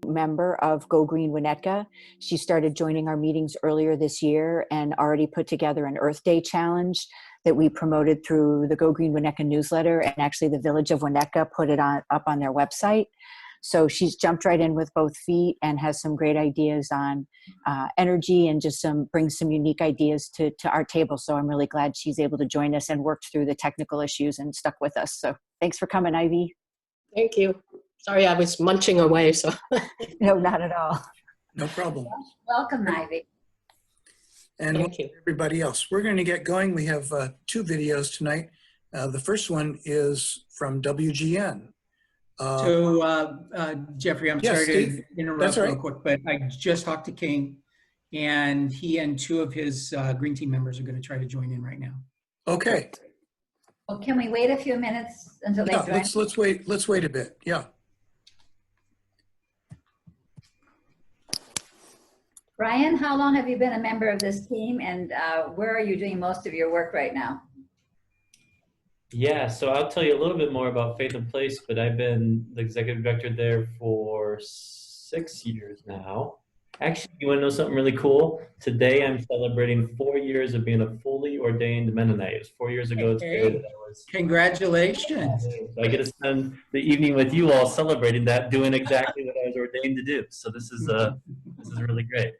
founding member of Go Green Winnetka. She started joining our meetings earlier this year and already put together an Earth Day challenge that we promoted through the Go Green Winnetka newsletter, and actually the Village of Winnetka put it up on their website. So she's jumped right in with both feet and has some great ideas on energy, and just brings some unique ideas to our table. So I'm really glad she's able to join us and worked through the technical issues and stuck with us. So thanks for coming, Ivy. Thank you. Sorry, I was munching away. So no, not at all. No problem. Welcome, Ivy. And thank you, everybody else. We're going to get going. We have 2 videos tonight. The first one is from WGN. Jeffrey, I'm yes, sorry Steve, to interrupt right. real quick, but I just talked to King, and he and 2 of his Green Team members are going to try to join in right now. Okay. Well, can we wait a few minutes until they join? Let's wait a bit. Yeah. Brian, how long have you been a member of this team, and where are you doing most of your work right now? Yeah, so I'll tell you a little bit more about Faith in Place, but I've been the executive director there for 6 years now. Actually, you want to know something really cool? Today I'm celebrating 4 years of being a fully ordained Mennonite. It was 4 years ago today that I was. Congratulations. So I get to spend the evening with you all celebrating that, doing exactly what I was ordained to do. So this is really great.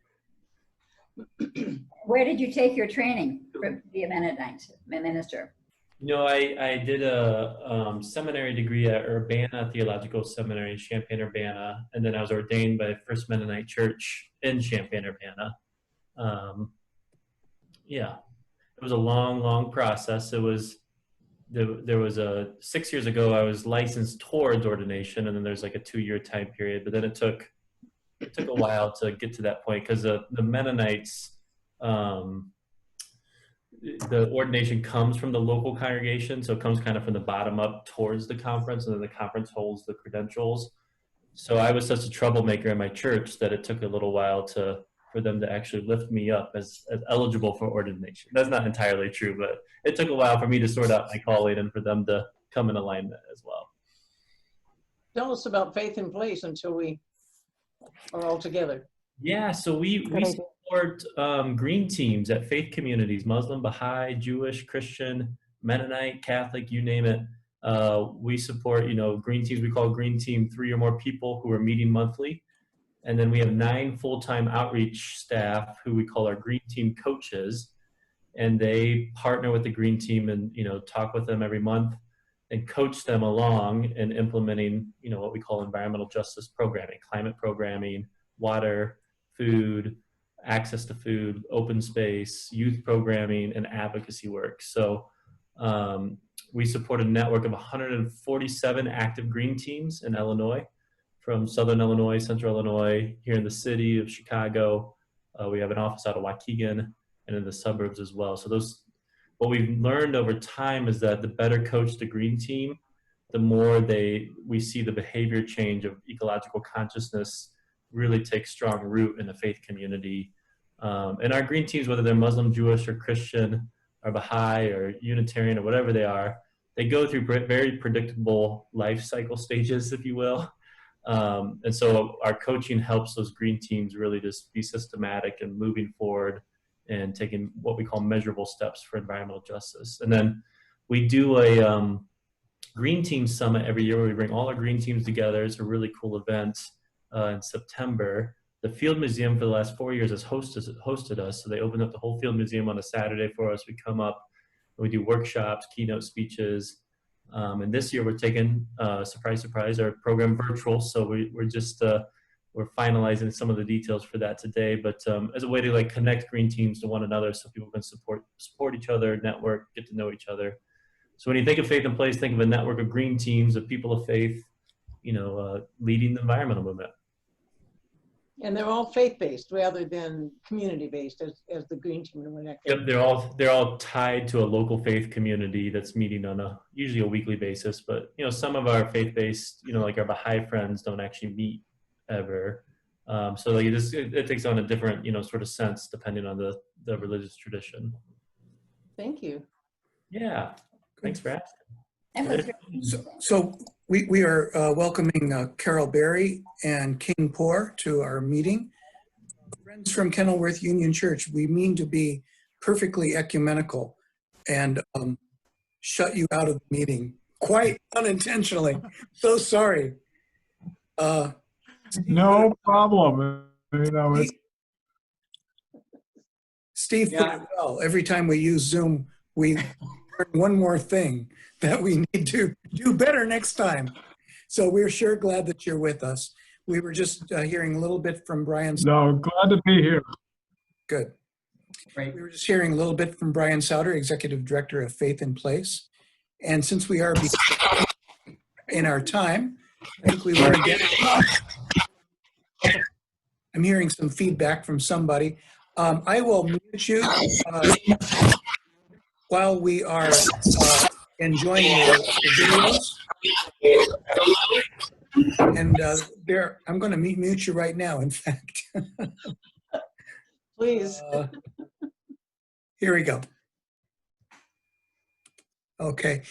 Where did you take your training to be a Mennonite minister? You know, I did a seminary degree at Urbana Theological Seminary, Champaign-Urbana, and then I was ordained by First Mennonite Church in Champaign-Urbana. Yeah, it was a long process. It was, there was 6 years ago, I was licensed towards ordination, and then there's like a 2-year time period, but then it took a while to get to that point, because the Mennonites, the ordination comes from the local congregation, so it comes kind of from the bottom up towards the conference, and then the conference holds the credentials. So I was such a troublemaker in my church that it took a little while for them to actually lift me up as eligible for ordination. That's not entirely true, but it took a while for me to sort out my calling and for them to come in alignment as well. tell us about Faith in Place until we are all together. Yeah, so we support green teams at faith communities, Muslim, Baha'i, Jewish, Christian, Mennonite, Catholic, you name it. We support, green teams. We call green team 3 or more people who are meeting monthly. And then we have 9 full-time outreach staff who we call our green team coaches. And they partner with the green team and, talk with them every month and coach them along in implementing, what we call environmental justice programming, climate programming, water, food, access to food, open space, youth programming, and advocacy work. So we support a network of 147 active green teams in Illinois, from Southern Illinois, Central Illinois, here in the city of Chicago. We have an office out of Waukegan and in the suburbs as well. So what we've learned over time is that the better coached the green team, the more we see the behavior change of ecological consciousness really take strong root in the faith community. And our green teams, whether they're Muslim, Jewish, or Christian, or Baha'i, or Unitarian, or whatever they are, they go through very predictable life cycle stages, if you will. And so our coaching helps those green teams really just be systematic and moving forward and taking what we call measurable steps for environmental justice. And then we do a green team summit every year where we bring all our green teams together. It's a really cool event. In September. The Field Museum for the last 4 years has hosted us. So they opened up the whole Field Museum on a Saturday for us. We come up and we do workshops, keynote speeches. And this year we're taking, surprise, surprise, our program virtual. So we're finalizing some of the details for that today. But as a way to connect green teams to one another so people can support each other, network, get to know each other. So when you think of Faith in Place, think of a network of green teams, of people of faith, leading the environmental movement. And they're all faith-based rather than community-based as the green team. Yep, they're all tied to a local faith community that's meeting on usually a weekly basis. But some of our faith-based, like our Baha'i friends, don't actually meet ever. So it takes on a different sort of sense depending on the religious tradition. Thank you. Yeah, thanks for asking. So We are welcoming Carol Berry and King Poor to our meeting. Friends from Kenilworth Union Church, we mean to be perfectly ecumenical and shut you out of the meeting, quite unintentionally. So sorry. No problem. You know, it's Steve put it well. Every time we use Zoom, we learn one more thing that we need to do better next time. So we're sure glad that you're with us. We were just hearing a little bit from Brian. no, glad to be here. Good. Right. We were just hearing a little bit from Brian Souter, Executive Director of Faith in Place. And since we are in our time, I think we want to get, I'm hearing some feedback from somebody. I will mute you while we are enjoying the videos. And I'm going to mute you right now, in fact. Please. Here we go. Okay.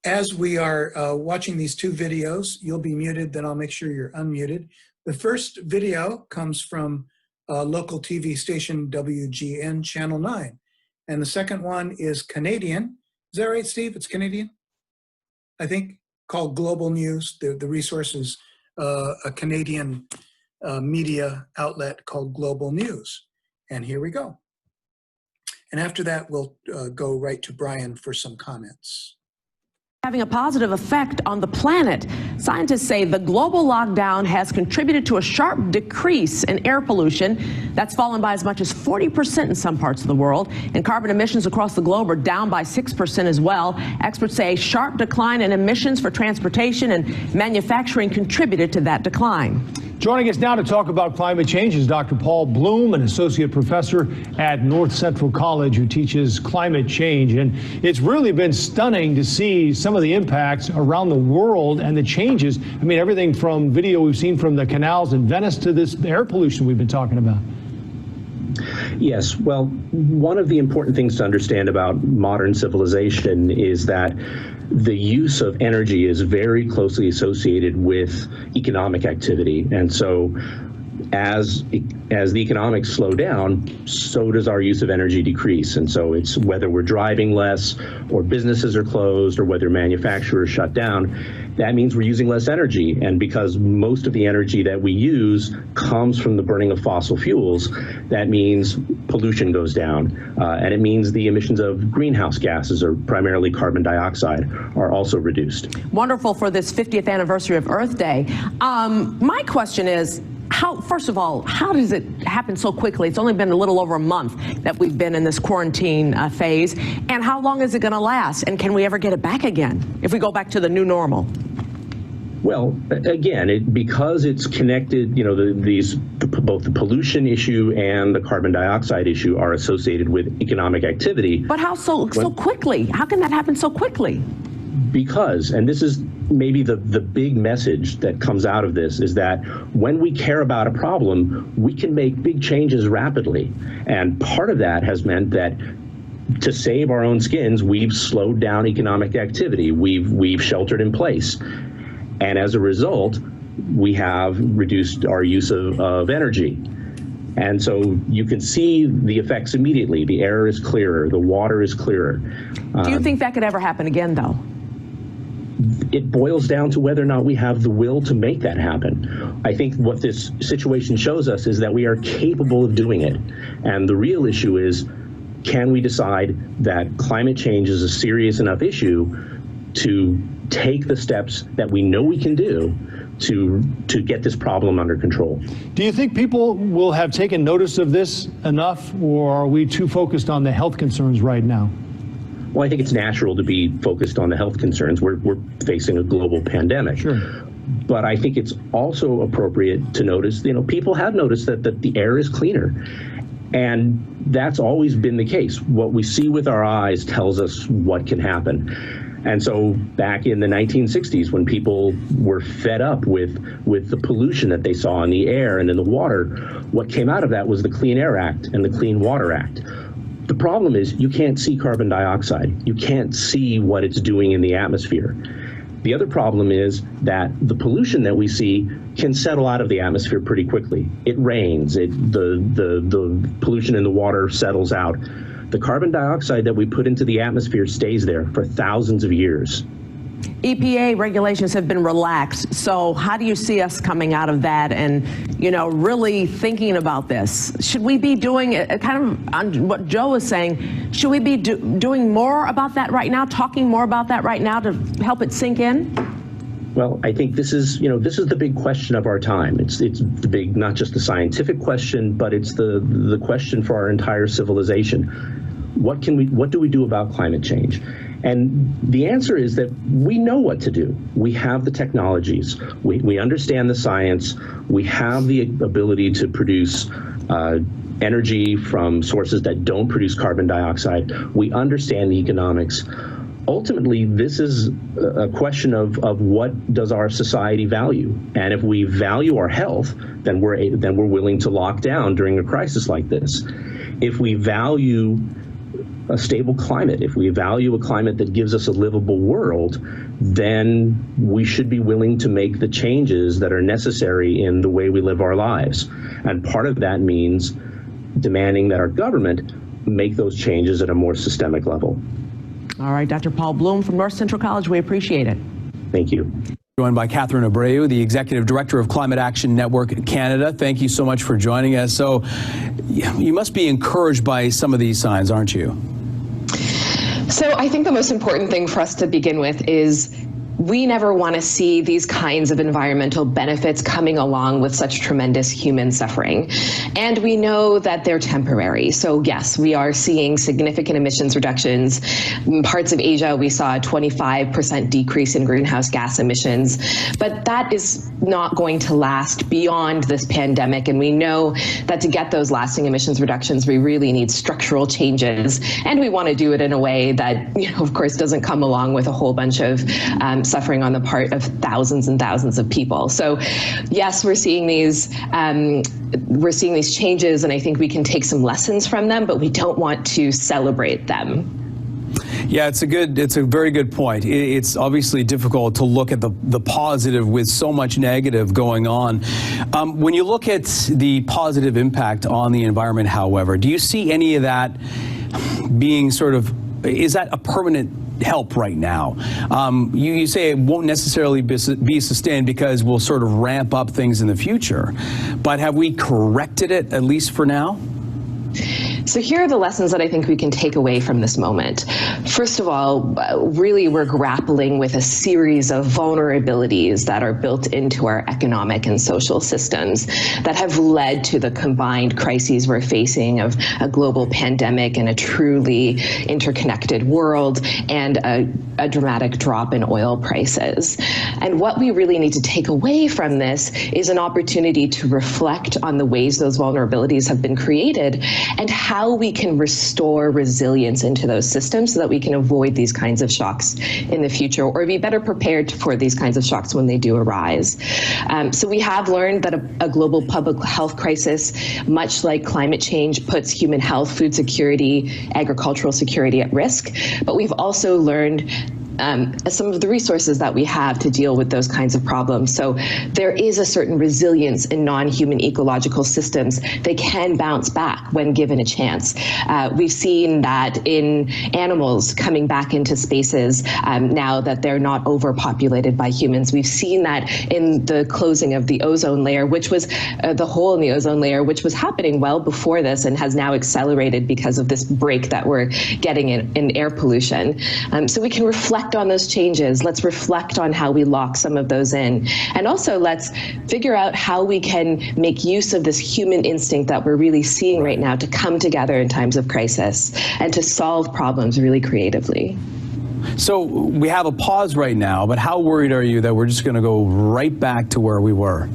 As we are watching these two videos, you'll be muted, then I'll make sure you're unmuted. The first video comes from local TV station WGN Channel 9. And the second one is Canadian. Is that right, Steve? It's Canadian? I think, called Global News. The resource is a Canadian media outlet called Global News. And here we go. And after that, we'll go right to Brian for some comments. Having a positive effect on the planet. Scientists say the global lockdown has contributed to a sharp decrease in air pollution. That's fallen by as much as 40% in some parts of the world. And carbon emissions across the globe are down by 6% as well. Experts say a sharp decline in emissions for transportation and manufacturing contributed to that decline. Joining us now to talk about climate change is Dr. Paul Bloom, an associate professor at North Central College who teaches climate change. And it's really been stunning to see some of the impacts around the world and the changes. I mean, everything from video we've seen from the canals in Venice to this air pollution we've been talking about. Yes, well, one of the important things to understand about modern civilization is that the use of energy is very closely associated with economic activity. And so as the economics slow down, so does our use of energy decrease. And so it's whether we're driving less or businesses are closed or whether manufacturers shut down, that means we're using less energy. And because most of the energy that we use comes from the burning of fossil fuels, that means pollution goes down. And it means the emissions of greenhouse gases, or primarily carbon dioxide, are also reduced. Wonderful for this 50th anniversary of Earth Day. My question is, first of all, how does it happen so quickly? It's only been a little over a month that we've been in this quarantine phase. And how long is it going to last? And can we ever get it back again if we go back to the new normal? Well, again, because it's connected, you know, both the pollution issue and the carbon dioxide issue are associated with economic activity. But how so quickly? How can that happen so quickly? Because, and this is maybe the big message that comes out of this, is that when we care about a problem, we can make big changes rapidly. And part of that has meant that to save our own skins, we've slowed down economic activity. We've sheltered in place. And as a result, we have reduced our use of energy. And so you can see the effects immediately. The air is clearer, the water is clearer. Do you think that could ever happen again, though? It boils down to whether or not we have the will to make that happen. I think what this situation shows us is that we are capable of doing it. And the real issue is, can we decide that climate change is a serious enough issue to take the steps that we know we can do to get this problem under control? Do you think people will have taken notice of this enough, or are we too focused on the health concerns right now? Well, I think it's natural to be focused on the health concerns. We're facing a global pandemic. Sure. But I think it's also appropriate to notice, you know, people have noticed that the air is cleaner. And that's always been the case. What we see with our eyes tells us what can happen. And so back in the 1960s, when people were fed up with the pollution that they saw in the air and in the water, what came out of that was the Clean Air Act and the Clean Water Act. The problem is you can't see carbon dioxide. You can't see what it's doing in the atmosphere. The other problem is that the pollution that we see can settle out of the atmosphere pretty quickly. It rains, the pollution in the water settles out. The carbon dioxide that we put into the atmosphere stays there for thousands of years. EPA regulations have been relaxed. So how do you see us coming out of that and, really thinking about this? Should we be doing kind of on what Joe was saying? Should we be doing more about that right now, talking more about that right now to help it sink in? Well, I think this is the big question of our time. It's the big, not just the scientific question, but it's the question for our entire civilization. What do we do about climate change? And the answer is that we know what to do. We have the technologies. We understand the science. We have the ability to produce energy from sources that don't produce carbon dioxide. We understand the economics. Ultimately, this is a question of what does our society value? And if we value our health, then we're willing to lock down during a crisis like this. If we value a stable climate, if we value a climate that gives us a livable world, then we should be willing to make the changes that are necessary in the way we live our lives. And part of that means demanding that our government make those changes at a more systemic level. All right, Dr. Paul Bloom from North Central College, we appreciate it. Thank you. Joined by Catherine Abreu, the Executive Director of Climate Action Network Canada. Thank you so much for joining us. So you must be encouraged by some of these signs, aren't you? So I think the most important thing for us to begin with is we never want to see these kinds of environmental benefits coming along with such tremendous human suffering. And we know that they're temporary. So yes, we are seeing significant emissions reductions. In parts of Asia, we saw a 25% decrease in greenhouse gas emissions, but that is not going to last beyond this pandemic. And we know that to get those lasting emissions reductions, we really need structural changes. And we want to do it in a way that, of course, doesn't come along with a whole bunch of suffering on the part of thousands and thousands of people. So yes, we're seeing these changes, and I think we can take some lessons from them, but we don't want to celebrate them. Yeah, it's a very good point. It's obviously difficult to look at the positive with so much negative going on. When you look at the positive impact on the environment, however, do you see any of that being is that a permanent help right now? You say it won't necessarily be sustained because we'll sort of ramp up things in the future, but have we corrected it at least for now? So here are the lessons that I think we can take away from this moment. First of all, really we're grappling with a series of vulnerabilities that are built into our economic and social systems that have led to the combined crises we're facing of a global pandemic and a truly interconnected world and a dramatic drop in oil prices. And what we really need to take away from this is an opportunity to reflect on the ways those vulnerabilities have been created and how we can restore resilience into those systems so that we can avoid these kinds of shocks in the future or be better prepared for these kinds of shocks when they do arise. So we have learned that a global public health crisis, much like climate change, puts human health, food security, agricultural security at risk. But we've also learned some of the resources that we have to deal with those kinds of problems. So there is a certain resilience in non-human ecological systems. They can bounce back when given a chance. We've seen that in animals coming back into spaces now that they're not overpopulated by humans. We've seen that in the closing of the ozone layer, which was the hole in the ozone layer, which was happening well before this and has now accelerated because of this break that we're getting in air pollution. So we can reflect on those changes. Let's reflect on how we lock some of those in. And also let's figure out how we can make use of this human instinct that we're really seeing right now to come together in times of crisis and to solve problems really creatively. So we have a pause right now, but how worried are you that we're just going to go right back to where we were?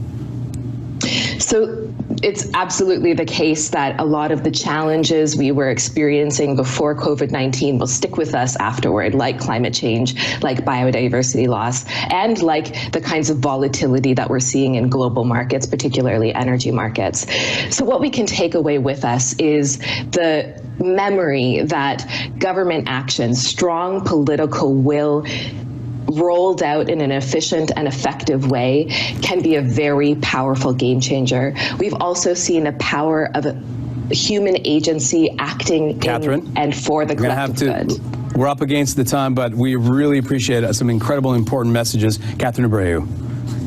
So it's absolutely the case that a lot of the challenges we were experiencing before COVID-19 will stick with us afterward, like climate change, like biodiversity loss, and like the kinds of volatility that we're seeing in global markets, particularly energy markets. So what we can take away with us is the memory that government action, strong political will, rolled out in an efficient and effective way, can be a very powerful game changer. We've also seen the power of human agency acting Catherine, in and for the collective good. We're up against the time, but we really appreciate some incredible, important messages. Catherine Abreu.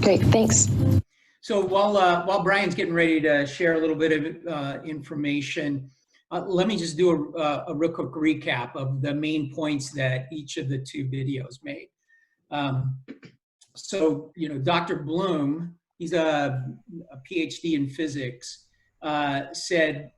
Great, thanks. So while Brian's getting ready to share a little bit of information, let me just do a real quick recap of the main points that each of the two videos made. So, Dr. Bloom, he's a PhD in physics, highlighted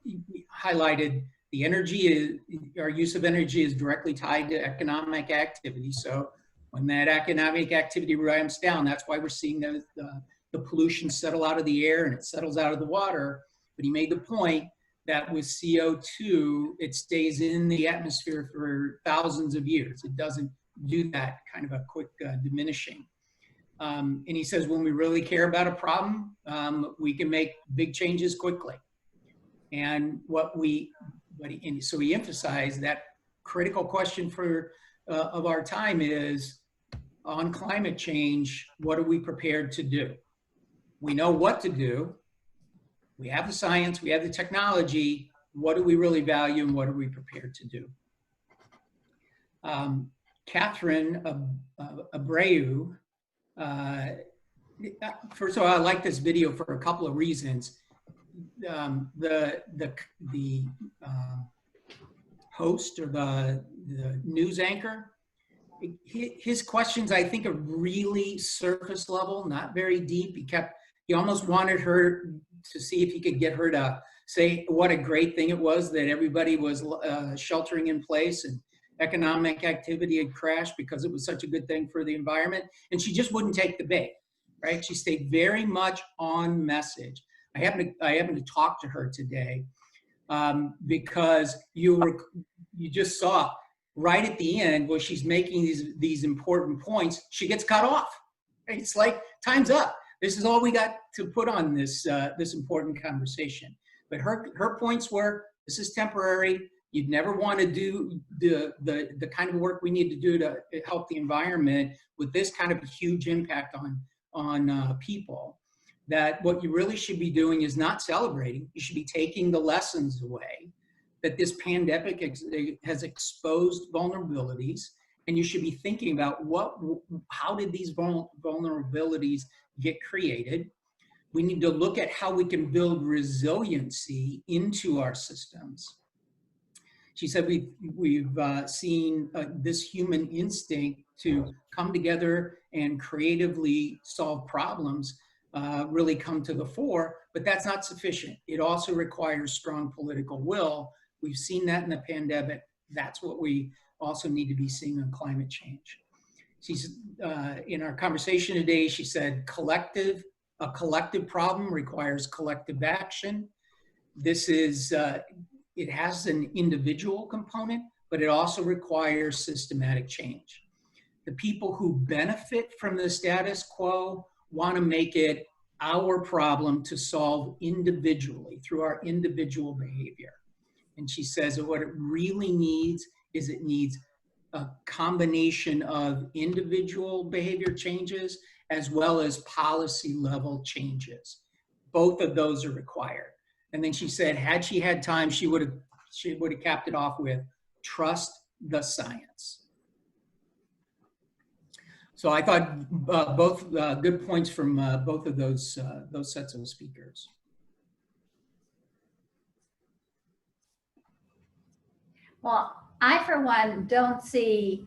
our use of energy is directly tied to economic activity. So when that economic activity ramps down, that's why we're seeing the pollution settle out of the air and it settles out of the water. But he made the point that with CO2, it stays in the atmosphere for thousands of years. It doesn't do that kind of a quick diminishing. And he says, when we really care about a problem, we can make big changes quickly. And so he emphasized that critical question of our time is, on climate change, what are we prepared to do? We know what to do. We have the science, we have the technology. What do we really value and what are we prepared to do? Catherine Abreu, first of all, I like this video for a couple of reasons. The host or the news anchor, his questions I think are really surface level, not very deep. He almost wanted her to see if he could get her to say what a great thing it was that everybody was sheltering in place and economic activity had crashed because it was such a good thing for the environment. And she just wouldn't take the bait, right? She stayed very much on message. I happened to talk to her today because you just saw right at the end where she's making these important points, she gets cut off. It's like, time's up. This is all we got to put on this important conversation. But her points were, this is temporary. You'd never want to do the kind of work we need to do to help the environment with this kind of a huge impact on people. That what you really should be doing is not celebrating. You should be taking the lessons away that this pandemic has exposed vulnerabilities, and you should be thinking about how did these vulnerabilities get created. We need to look at how we can build resiliency into our systems. She said we've seen this human instinct to come together and creatively solve problems really come to the fore, but that's not sufficient. It also requires strong political will. We've seen that in the pandemic. That's what we also need to be seeing on climate change. She's in our conversation today, she said, a collective problem requires collective action. This is, it has an individual component, but it also requires systematic change. The people who benefit from the status quo want to make it our problem to solve individually through our individual behavior. And she says that what it really needs is it needs a combination of individual behavior changes as well as policy level changes. Both of those are required. And then she said, had she had time, she would have capped it off with trust the science. So I thought both good points from both of those sets of speakers. Well, I, for one, don't see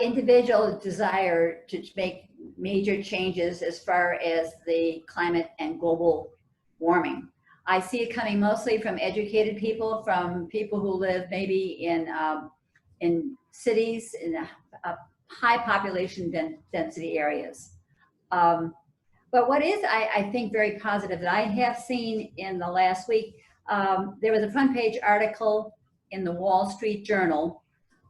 individual desire to make major changes as far as the climate and global warming. I see it coming mostly from educated people, from people who live maybe in cities, in high population density areas. But what is, I think, very positive that I have seen in the last week, there was a front page article in the Wall Street Journal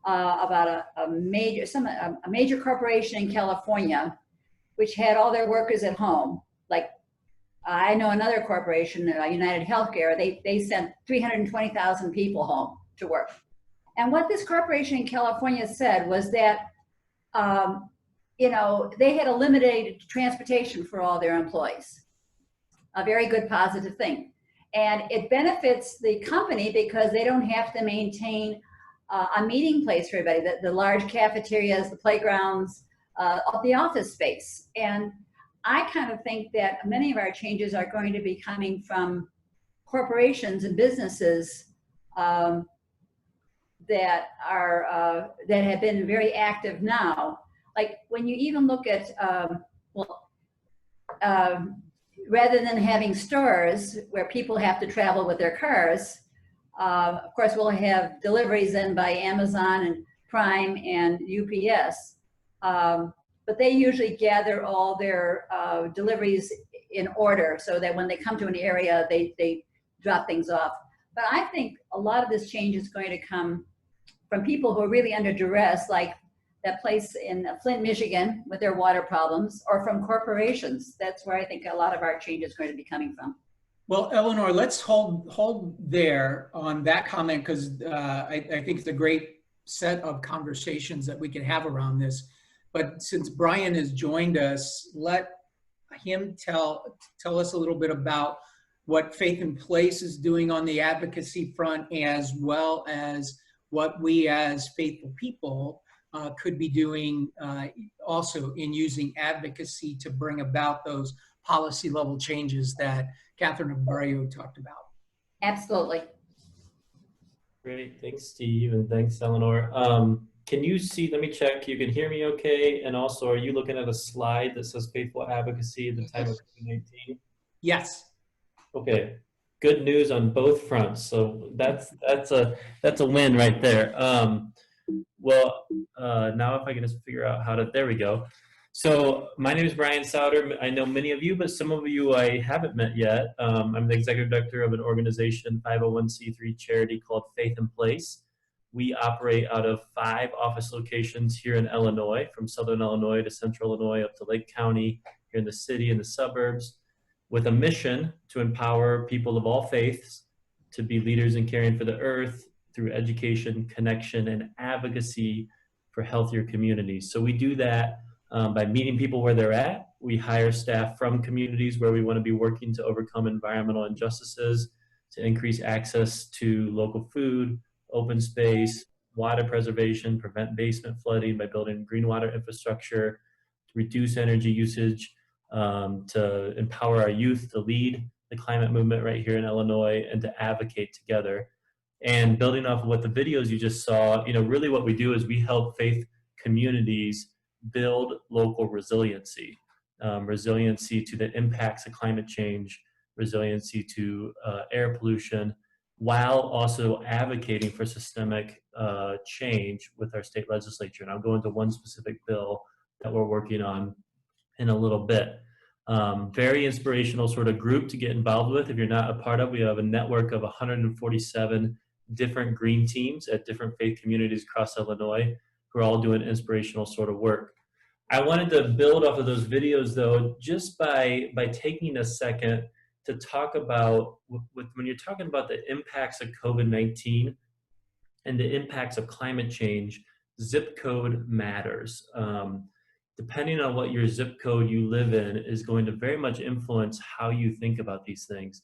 about a major corporation in California, which had all their workers at home. Like, I know another corporation, United Healthcare, they sent 320,000 people home to work. And what this corporation in California said was that you know, they had eliminated transportation for all their employees. A very good positive thing. And it benefits the company because they don't have to maintain a meeting place for everybody, the large cafeterias, the playgrounds, the office space. And I kind of think that many of our changes are going to be coming from corporations and businesses that have been very active now. Like when you even look at, rather than having stores where people have to travel with their cars, of course, we'll have deliveries in by Amazon and Prime and UPS. But they usually gather all their deliveries in order so that when they come to an area, they drop things off. But I think a lot of this change is going to come from people who are really under duress, like that place in Flint, Michigan with their water problems, or from corporations. That's where I think a lot of our change is going to be coming from. Well, Eleanor, let's hold there on that comment, because I think it's a great set of conversations that we can have around this. But since Brian has joined us, let him tell us a little bit about what Faith in Place is doing on the advocacy front, as well as what we as faithful people could be doing also in using advocacy to bring about those policy level changes that Catherine and Barrio talked about. Absolutely. Great, thanks Steve, and thanks Eleanor. Can you see, let me check, you can hear me okay? And also, are you looking at a slide that says faithful advocacy at the time of COVID-19? Yes. Okay, good news on both fronts. So that's a win right there. Well, now if I can just figure out how to, there we go. So my name is Brian Souter. I know many of you, but some of you I haven't met yet. I'm the executive director of an organization, 501c3 charity called Faith in Place. We operate out of 5 office locations here in Illinois, from Southern Illinois to Central Illinois up to Lake County, here in the city and the suburbs, with a mission to empower people of all faiths to be leaders in caring for the earth through education, connection, and advocacy for healthier communities. So we do that by meeting people where they're at. We hire staff from communities where we want to be working to overcome environmental injustices, to increase access to local food, open space, water preservation, prevent basement flooding by building green water infrastructure, to reduce energy usage, to empower our youth to lead the climate movement right here in Illinois, and to advocate together. And building off of what the videos you just saw, you know, really what we do is we help faith communities build local resiliency, resiliency to the impacts of climate change, resiliency to air pollution, while also advocating for systemic change with our state legislature. And I'll go into one specific bill that we're working on in a little bit. Very inspirational sort of group to get involved with. If you're not a part of, we have a network of 147 different green teams at different faith communities across Illinois who are all doing inspirational sort of work. I wanted to build off of those videos though, just by taking a second to talk about, when you're talking about the impacts of COVID-19 and the impacts of climate change, zip code matters. Depending on what your zip code you live in is going to very much influence how you think about these things.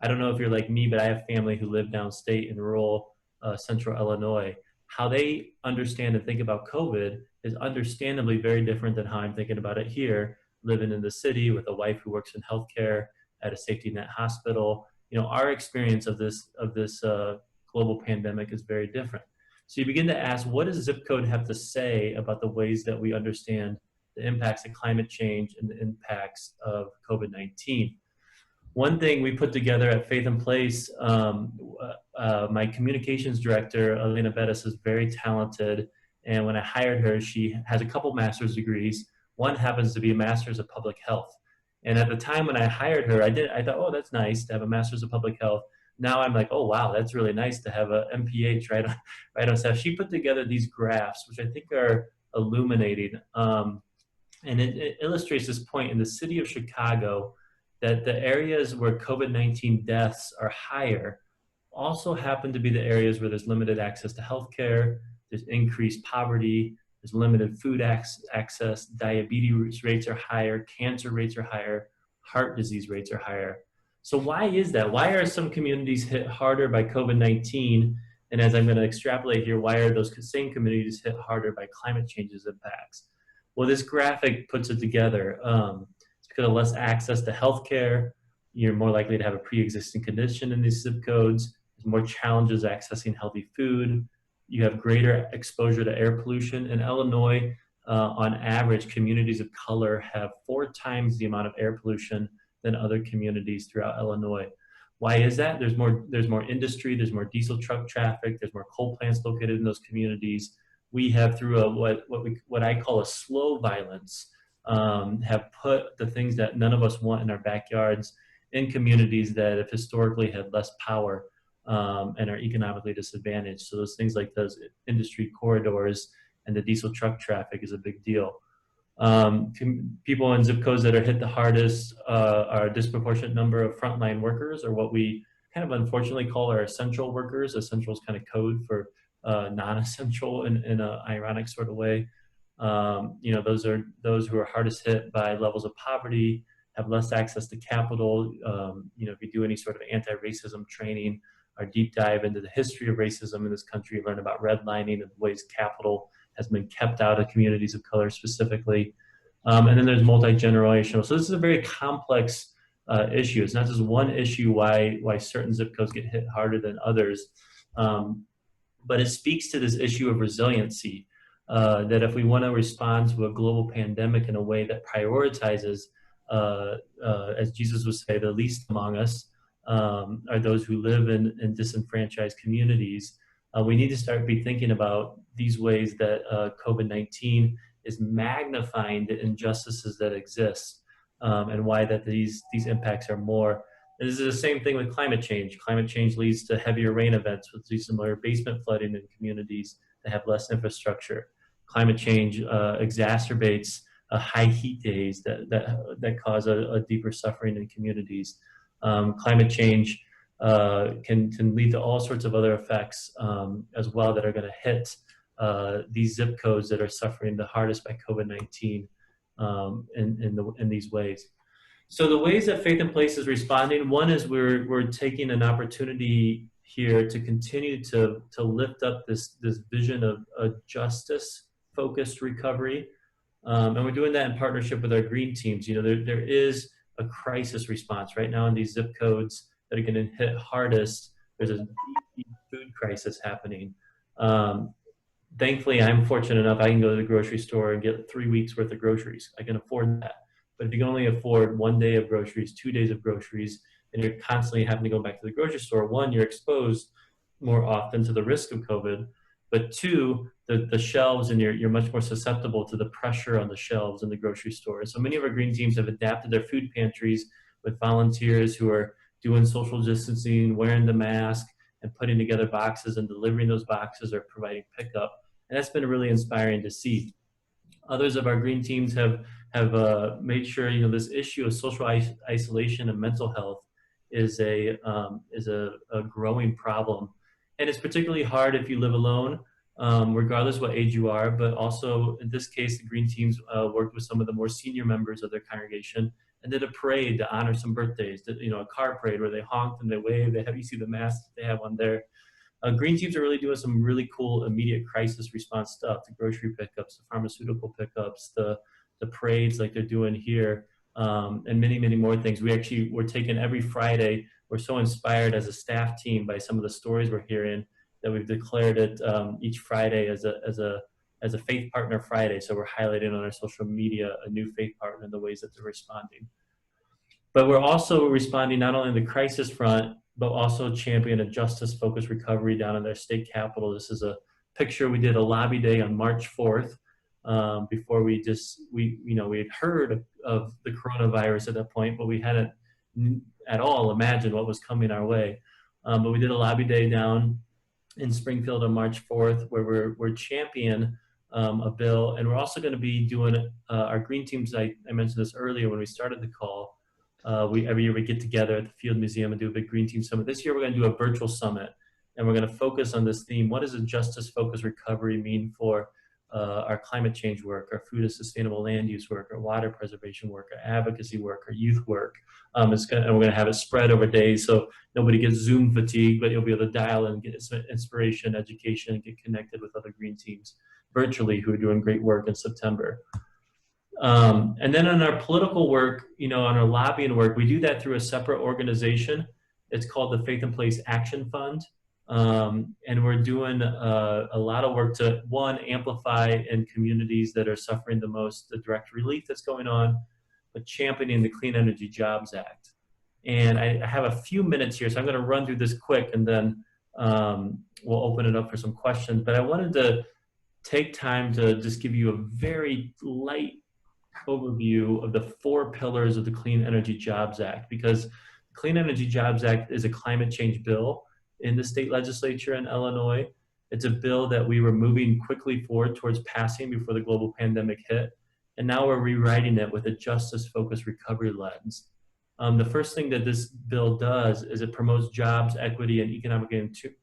I don't know if you're like me, but I have family who live downstate in rural central Illinois. How they understand and think about COVID is understandably very different than how I'm thinking about it here, living in the city with a wife who works in healthcare at a safety net hospital. You know, our experience of this global pandemic is very different. So you begin to ask, what does zip code have to say about the ways that we understand the impacts of climate change and the impacts of COVID-19? One thing we put together at Faith in Place, my communications director, Elena Bettis, is very talented. And when I hired her, she has a couple master's degrees. One happens to be a master's of public health. And at the time when I hired her, I thought, oh, that's nice to have a master's of public health. Now I'm like, oh, wow, that's really nice to have a MPH right on staff. She put together these graphs, which I think are illuminating. And it illustrates this point in the city of Chicago, that the areas where COVID-19 deaths are higher also happen to be the areas where there's limited access to healthcare, there's increased poverty, there's limited food access, diabetes rates are higher, cancer rates are higher, heart disease rates are higher. So why is that? Why are some communities hit harder by COVID-19? And as I'm going to extrapolate here, why are those same communities hit harder by climate change's impacts? Well, this graphic puts it together. It's because of less access to healthcare. You're more likely to have a pre-existing condition in these zip codes. There's more challenges accessing healthy food. You have greater exposure to air pollution. In Illinois, on average, communities of color have 4 times the amount of air pollution than other communities throughout Illinois. Why is that? There's more industry, there's more diesel truck traffic, there's more coal plants located in those communities. We have, through what I call a slow violence, have put the things that none of us want in our backyards in communities that have historically had less power and are economically disadvantaged. So those things like those industry corridors and the diesel truck traffic is a big deal. People in zip codes that are hit the hardest are a disproportionate number of frontline workers, or what we kind of unfortunately call our essential workers. Essential is kind of code for non-essential in an ironic sort of way. You know, those are those who are hardest hit by levels of poverty, have less access to capital. You know, if you do any sort of anti-racism training or deep dive into the history of racism in this country, you learn about redlining and ways capital has been kept out of communities of color specifically. And then there's multi-generational. So this is a very complex issue. It's not just one issue why certain zip codes get hit harder than others, but it speaks to this issue of resiliency, that if we want to respond to a global pandemic in a way that prioritizes, as Jesus would say, the least among us are those who live in disenfranchised communities, we need to start be thinking about these ways that COVID-19 is magnifying the injustices that exist, and why that these impacts are more. And this is the same thing with climate change. Climate change leads to heavier rain events, which leads to more basement flooding in communities that have less infrastructure. Climate change exacerbates high heat days that cause a deeper suffering in communities. Climate change can lead to all sorts of other effects as well that are going to hit these zip codes that are suffering the hardest by COVID-19 in these ways. So the ways that Faith in Place is responding, one is we're taking an opportunity here to continue to lift up this vision of a justice-focused recovery. And we're doing that in partnership with our green teams. You know, there is a crisis response right now in these zip codes that are going to hit hardest. There's a deep food crisis happening. Thankfully, I'm fortunate enough I can go to the grocery store and get 3 weeks worth of groceries. I can afford that. But if you can only afford 1 day of groceries, 2 days of groceries, and you're constantly having to go back to the grocery store, one, you're exposed more often to the risk of COVID, but two, the shelves, and you're much more susceptible to the pressure on the shelves in the grocery store. So many of our green teams have adapted their food pantries with volunteers who are doing social distancing, wearing the mask, and putting together boxes and delivering those boxes or providing pickup. And that's been really inspiring to see. Others of our green teams have made sure, you know, this issue of social isolation and mental health is a growing problem. And it's particularly hard if you live alone, regardless what age you are, but also in this case, the green teams worked with some of the more senior members of their congregation and did a parade to honor some birthdays, you know, a car parade where they honked and they waved. You see the masks they have on there. Green teams are really doing some really cool immediate crisis response stuff, the grocery pickups, the pharmaceutical pickups, the parades like they're doing here, and many, many more things. We're taking every Friday. We're so inspired as a staff team by some of the stories we're hearing that we've declared it each Friday as a Faith Partner Friday. So we're highlighting on our social media a new faith partner and the ways that they're responding. But we're also responding not only on the crisis front, but also champion a justice-focused recovery down in their state capital. This is a picture. We did a lobby day on March 4th before we had heard of the coronavirus at that point, but we hadn't at all imagined what was coming our way. But we did a lobby day down in Springfield on March 4th where we're champion a bill, and we're also going to be doing our green teams. I mentioned this earlier when we started the call. Every year we get together at the Field Museum and do a big green team summit. This year we're going to do a virtual summit, and we're going to focus on this theme. What does a justice-focused recovery mean for our climate change work, our food and sustainable land use work, our water preservation work, our advocacy work, our youth work. And we're going to have it spread over days, so nobody gets Zoom fatigue, but you'll be able to dial in, get some inspiration, education, and get connected with other green teams virtually who are doing great work in September. And then on our political work, on our lobbying work, we do that through a separate organization. It's called the Faith in Place Action Fund. And we're doing a lot of work to, one, amplify in communities that are suffering the most the direct relief that's going on, but championing the Clean Energy Jobs Act. And I have a few minutes here, so I'm going to run through this quick, and then we'll open it up for some questions. But I wanted to take time to just give you a very light overview of the 4 pillars of the Clean Energy Jobs Act, because the Clean Energy Jobs Act is a climate change bill in the state legislature in Illinois. It's a bill that we were moving quickly forward towards passing before the global pandemic hit. And now we're rewriting it with a justice-focused recovery lens. The first thing that this bill does is it promotes jobs, equity, and economic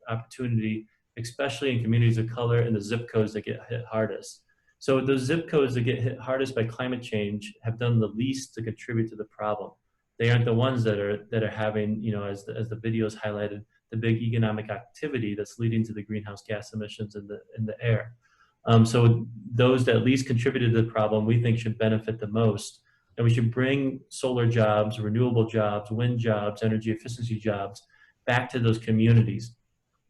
opportunity, especially in communities of color and the zip codes that get hit hardest. So those zip codes that get hit hardest by climate change have done the least to contribute to the problem. They aren't the ones that are having, as the videos highlighted, the big economic activity that's leading to the greenhouse gas emissions in the air. So those that least contributed to the problem, we think should benefit the most. And we should bring solar jobs, renewable jobs, wind jobs, energy efficiency jobs back to those communities.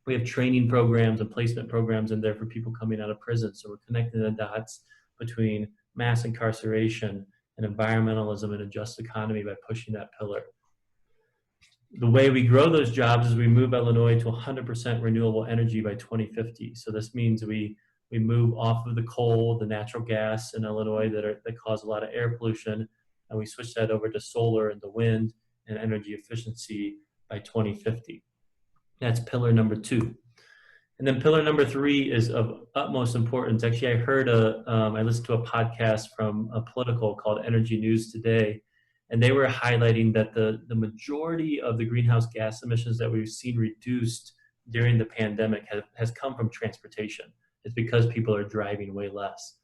We have training programs and placement programs in there for people coming out of prison. So we're connecting the dots between mass incarceration and environmentalism and a just economy by pushing that pillar. The way we grow those jobs is we move Illinois to 100% renewable energy by 2050. So this means we move off of the coal, the natural gas in Illinois that cause a lot of air pollution, and we switch that over to solar and the wind and energy efficiency by 2050. That's pillar number 2. And then pillar number 3 is of utmost importance. Actually, I listened to a podcast from a Political called Energy News Today, and they were highlighting that the majority of the greenhouse gas emissions that we've seen reduced during the pandemic has come from transportation. It's because people are driving way less.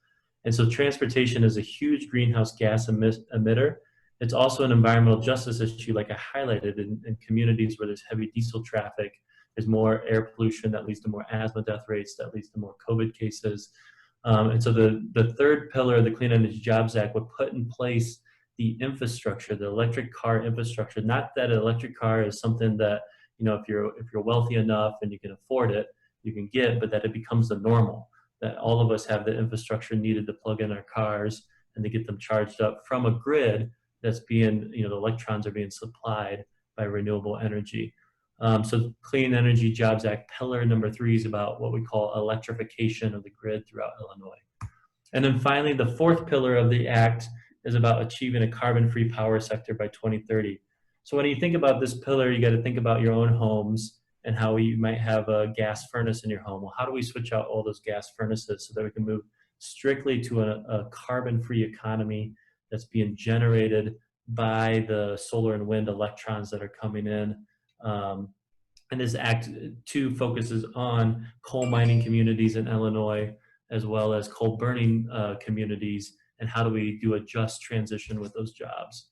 And so transportation is a huge greenhouse gas emitter. It's also an environmental justice issue, like I highlighted, in communities where there's heavy diesel traffic. There's more air pollution that leads to more asthma death rates, that leads to more COVID cases. And so the third pillar of the Clean Energy Jobs Act would put in place the infrastructure, the electric car infrastructure. Not that an electric car is something that, if you're wealthy enough and you can afford it, you can get, but that it becomes the normal, that all of us have the infrastructure needed to plug in our cars and to get them charged up from a grid that's being, the electrons are being supplied by renewable energy. So Clean Energy Jobs Act pillar number 3 is about what we call electrification of the grid throughout Illinois. And then finally, the 4th pillar of the act is about achieving a carbon-free power sector by 2030. So when you think about this pillar, you got to think about your own homes and how you might have a gas furnace in your home. Well, how do we switch out all those gas furnaces so that we can move strictly to a carbon-free economy that's being generated by the solar and wind electrons that are coming in? And this Act 2 focuses on coal mining communities in Illinois, as well as coal burning communities, and how do we do a just transition with those jobs.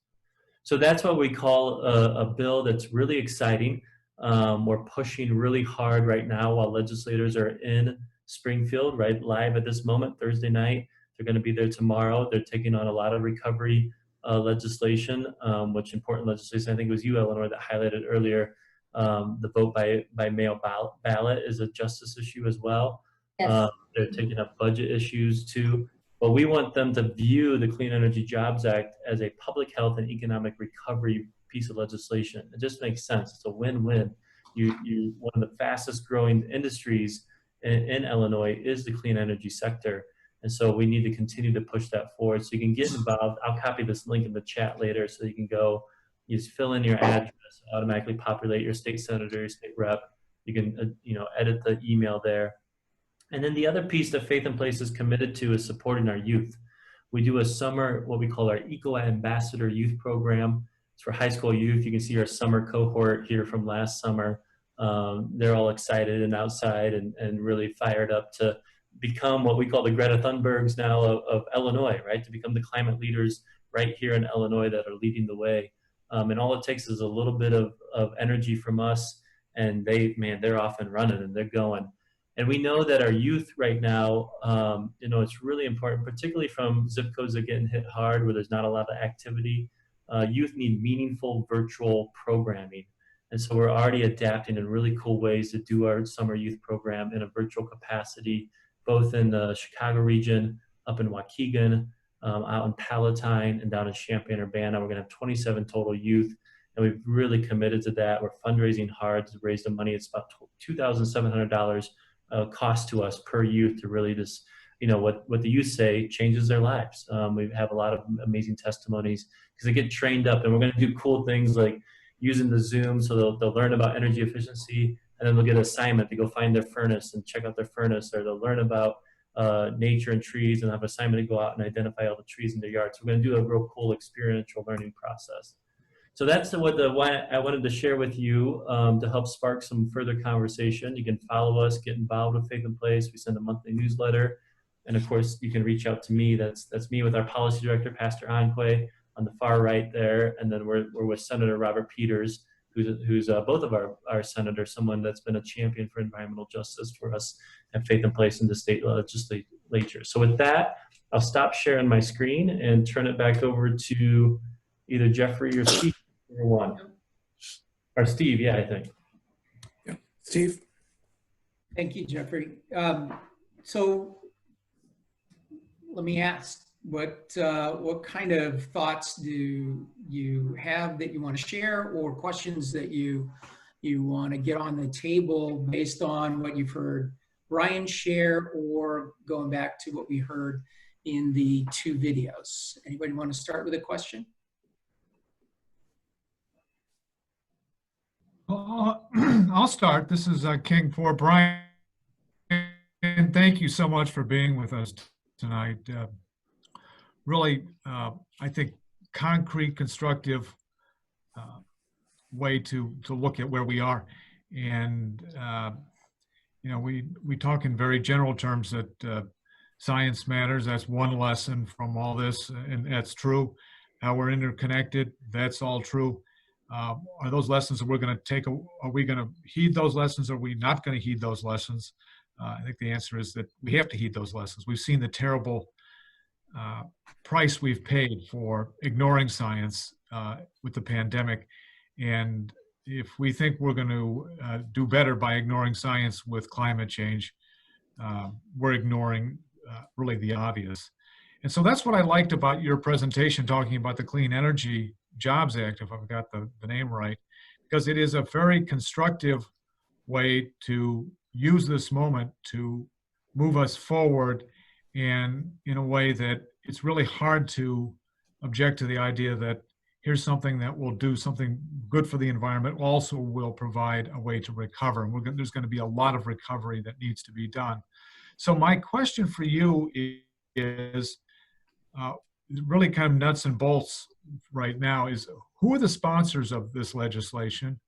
So that's what we call a bill that's really exciting. We're pushing really hard right now while legislators are in Springfield, right, live at this moment, Thursday night. They're going to be there tomorrow. They're taking on a lot of recovery legislation, which important legislation. I think it was you, Eleanor, that highlighted earlier. The vote by mail ballot is a justice issue as well. Yes. They're taking up budget issues too. But we want them to view the Clean Energy Jobs Act as a public health and economic recovery piece of legislation. It just makes sense. It's a win-win. One of the fastest growing industries in Illinois is the clean energy sector. And so we need to continue to push that forward. So you can get involved. I'll copy this link in the chat later so you can go, you just fill in your address, automatically populate your state senator, your state rep. You can, edit the email there. And then the other piece that Faith in Place is committed to is supporting our youth. We do a summer, what we call our Eco Ambassador Youth Program. It's for high school youth. You can see our summer cohort here from last summer. They're all excited and outside and really fired up to become what we call the Greta Thunbergs now of Illinois, right? To become the climate leaders right here in Illinois that are leading the way. And all it takes is a little bit of energy from us, and they're off and running and they're going. And we know that our youth right now, it's really important, particularly from zip codes that are getting hit hard where there's not a lot of activity. Youth need meaningful virtual programming. And so we're already adapting in really cool ways to do our summer youth program in a virtual capacity, both in the Chicago region, up in Waukegan, out in Palatine, and down in Champaign-Urbana. We're going to have 27 total youth, and we've really committed to that. We're fundraising hard to raise the money. It's about $2,700 cost to us per youth to really just, what the youth say changes their lives. We have a lot of amazing testimonies because they get trained up, and we're going to do cool things like using the Zoom, so they'll learn about energy efficiency, and then they'll get an assignment to go find their furnace and check out their furnace, or they'll learn about nature and trees and have an assignment to go out and identify all the trees in their yard. So we're going to do a real cool experiential learning process. So that's what I wanted to share with you to help spark some further conversation. You can follow us, get involved with Faith in Place. We send a monthly newsletter. And of course, you can reach out to me. That's me with our policy director, Pastor Anque, on the far right there. And then we're with Senator Robert Peters, who's both of our senators, someone that's been a champion for environmental justice for us at Faith in Place in the state legislature. So with that, I'll stop sharing my screen and turn it back over to either Jeffrey or Steve. Or Steve, yeah, I think. Yeah, Steve. Thank you, Jeffrey. So let me ask, what kind of thoughts do you have that you want to share, or questions that you want to get on the table based on what you've heard Brian share, or going back to what we heard in the two videos? Anybody want to start with a question? I'll start. This is King for Brian. Thank you so much for being with us tonight. Really, I think concrete, constructive way to look at where we are. And, we talk in very general terms that science matters. That's one lesson from all this, and that's true. How we're interconnected, that's all true. Are those lessons that we're going to take? Are we going to heed those lessons? Or are we not going to heed those lessons? I think the answer is that we have to heed those lessons. We've seen the terrible price we've paid for ignoring science with the pandemic. And if we think we're going to do better by ignoring science with climate change, we're ignoring really the obvious. And so that's what I liked about your presentation, talking about the Clean Energy Jobs Act, if I've got the name right, because it is a very constructive way to use this moment to move us forward, and in a way that it's really hard to object to the idea that here's something that will do something good for the environment, also will provide a way to recover. And there's going to be a lot of recovery that needs to be done. So my question for you is really kind of nuts and bolts right now is, who are the sponsors of this legislation?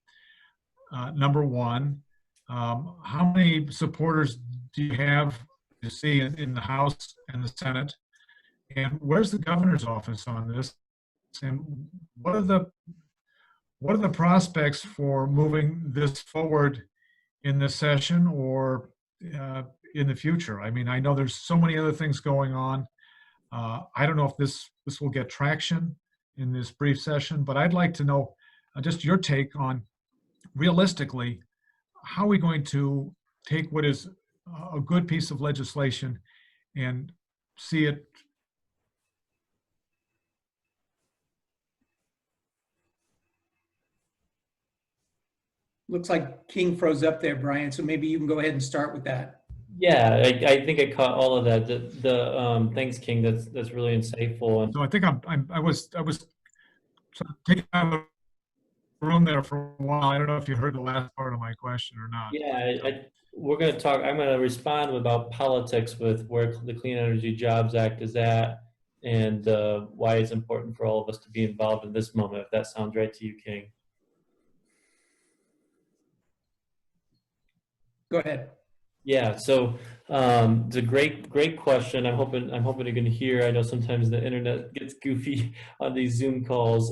Number one, how many supporters do you have to see in the House and the Senate? And where's the governor's office on this? And what are the prospects for moving this forward in this session or in the future? I mean, I know there's so many other things going on. I don't know if this will get traction in this brief session, but I'd like to know just your take on, realistically, how are we going to take what is a good piece of legislation and see it. Looks like King froze up there, Brian, so maybe you can go ahead and start with that. Yeah, I think I caught all of that. Thanks, King. That's really insightful. And so I think I was taking out of the room there for a while. I don't know if you heard the last part of my question or not. Yeah, we're going to talk. I'm going to respond about politics with where the Clean Energy Jobs Act is at, and why it's important for all of us to be involved in this moment. If that sounds right to you, King. Go ahead. Yeah, so it's a great question. I'm hoping you can hear. I know sometimes the internet gets goofy on these Zoom calls.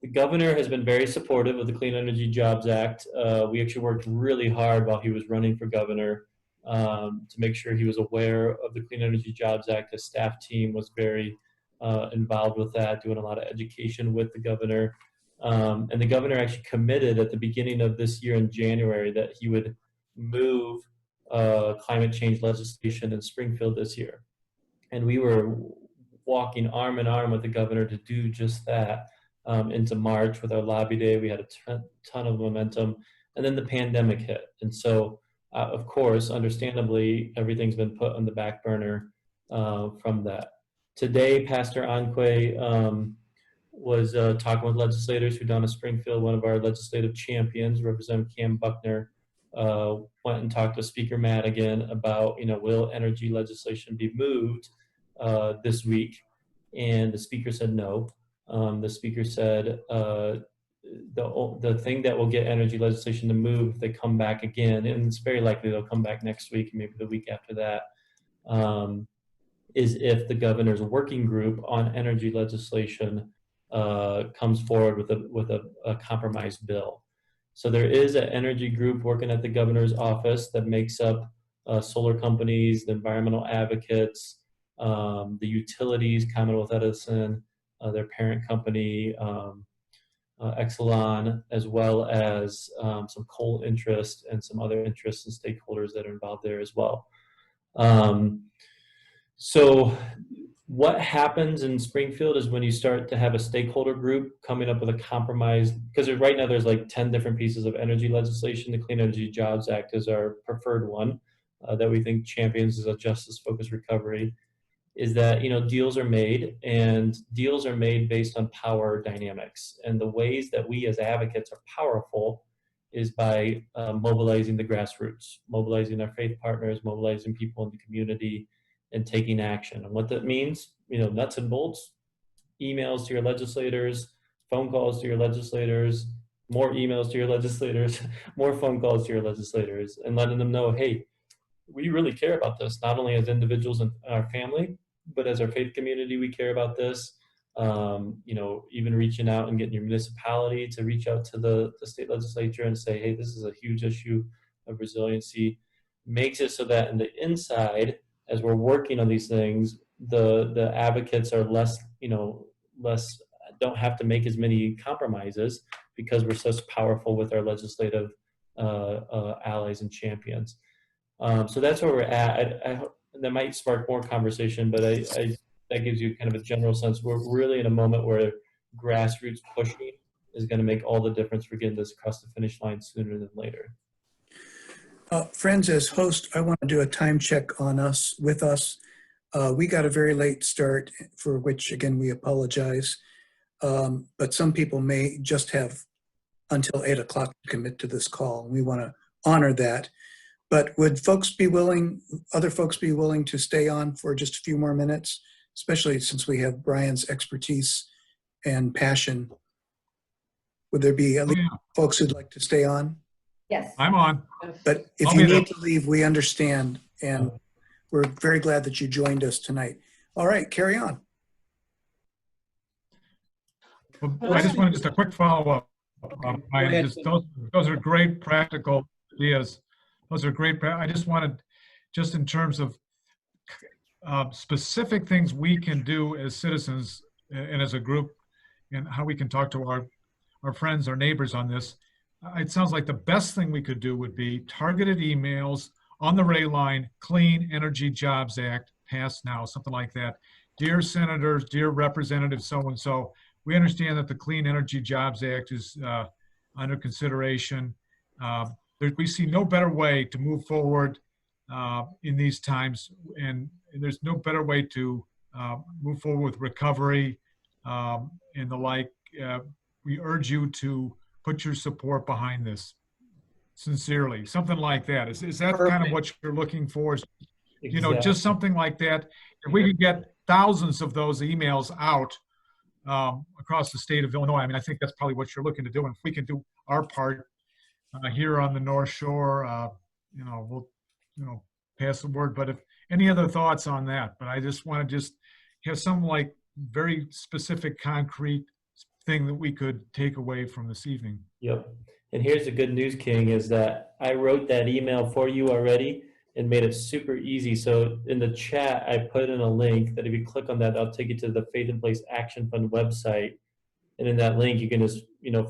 The governor has been very supportive of the Clean Energy Jobs Act. We actually worked really hard while he was running for governor to make sure he was aware of the Clean Energy Jobs Act. His staff team was very involved with that, doing a lot of education with the governor. And the governor actually committed at the beginning of this year in January that he would move climate change legislation in Springfield this year. And we were walking arm in arm with the governor to do just that into March with our lobby day. We had a ton of momentum. And then the pandemic hit. And so, of course, understandably, everything's been put on the back burner from that. Today, Pastor Anque was talking with legislators who down in Springfield. One of our legislative champions, Representative Cam Buckner, went and talked to Speaker Madigan about, will energy legislation be moved this week? And the speaker said no. The speaker said the thing that will get energy legislation to move if they come back again, and it's very likely they'll come back next week, maybe the week after that, is if the governor's working group on energy legislation comes forward with a compromise bill. So there is an energy group working at the governor's office that makes up solar companies, the environmental advocates, the utilities, Commonwealth Edison, their parent company, Exelon, as well as some coal interest and some other interests and stakeholders that are involved there as well. So what happens in Springfield is when you start to have a stakeholder group coming up with a compromise, because right now there's like 10 different pieces of energy legislation. The Clean Energy Jobs Act is our preferred one that we think champions as a justice-focused recovery, is that, deals are made, and deals are made based on power dynamics. And the ways that we as advocates are powerful is by mobilizing the grassroots, mobilizing our faith partners, mobilizing people in the community, and taking action. And what that means, nuts and bolts, emails to your legislators, phone calls to your legislators, more emails to your legislators, more phone calls to your legislators, and letting them know, hey, we really care about this, not only as individuals in our family, but as our faith community, we care about this. Even reaching out and getting your municipality to reach out to the state legislature and say, hey, this is a huge issue of resiliency, makes it so that in the inside, as we're working on these things, the advocates are less don't have to make as many compromises because we're such powerful with our legislative allies and champions. So that's where we're at. I hope that might spark more conversation, but that gives you kind of a general sense. We're really in a moment where grassroots pushing is going to make all the difference for getting this across the finish line sooner than later. Friends, as host, I want to do a time check on us. We got a very late start, for which, again, we apologize. But some people may just have until 8 o'clock to commit to this call. We want to honor that. But would other folks be willing to stay on for just a few more minutes, especially since we have Brian's expertise and passion? Would there be at least folks who'd like to stay on? Yes. I'm on. But if you need to leave, we understand, and we're very glad that you joined us tonight. All right, carry on. Well, I just wanted just a quick follow-up. Those are great practical ideas. Those are great. I just wanted, just in terms of specific things we can do as citizens and as a group, and how we can talk to our friends, our neighbors on this. It sounds like the best thing we could do would be targeted emails on the Ray line, Clean Energy Jobs Act, pass now, something like that. Dear Senators, dear Representatives, so-and-so, we understand that the Clean Energy Jobs Act is under consideration. We see no better way to move forward in these times, and there's no better way to move forward with recovery and the like. We urge you to put your support behind this. Sincerely, something like that. Is that Perfect. kind of what you're looking for? Exactly. Just something like that. If we could get thousands of those emails out across the state of Illinois, I think that's probably what you're looking to do. And if we can do our part here on the North Shore, we'll pass the word. But if any other thoughts on that, but I just want to have some like very specific, concrete thing that we could take away from this evening. Yep. And here's the good news, King, is that I wrote that email for you already and made it super easy. So in the chat, I put in a link that if you click on that, I'll take you to the Faith in Place Action Fund website. And in that link, you can just,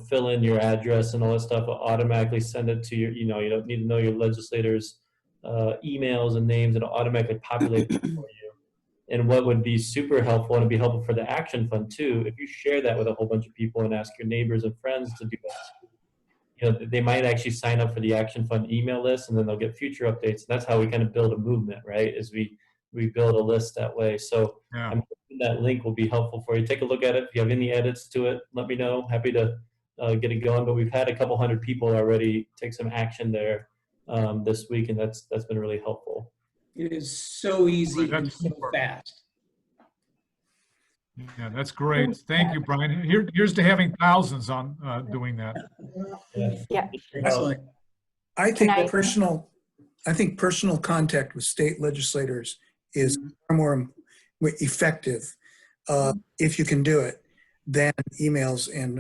fill in your address and all that stuff. It'll automatically send it to your, you don't need to know your legislators' emails and names. It'll automatically populate it for you. And what would be super helpful, and it'd be helpful for the Action Fund too, if you share that with a whole bunch of people and ask your neighbors and friends to do that. They might actually sign up for the Action Fund email list, and then they'll get future updates. And that's how we kind of build a movement, right? Is we build a list that way. So Yeah. I'm hoping that link will be helpful for you. Take a look at it. If you have any edits to it, let me know. Happy to get it going. But we've had a couple hundred people already take some action there this week, and that's been really helpful. It is so easy and so fast. Yeah, that's great. Thank you, Brian. Here's to having thousands on doing that. Yeah. Excellent. I think personal contact with state legislators is far more effective if you can do it than emails and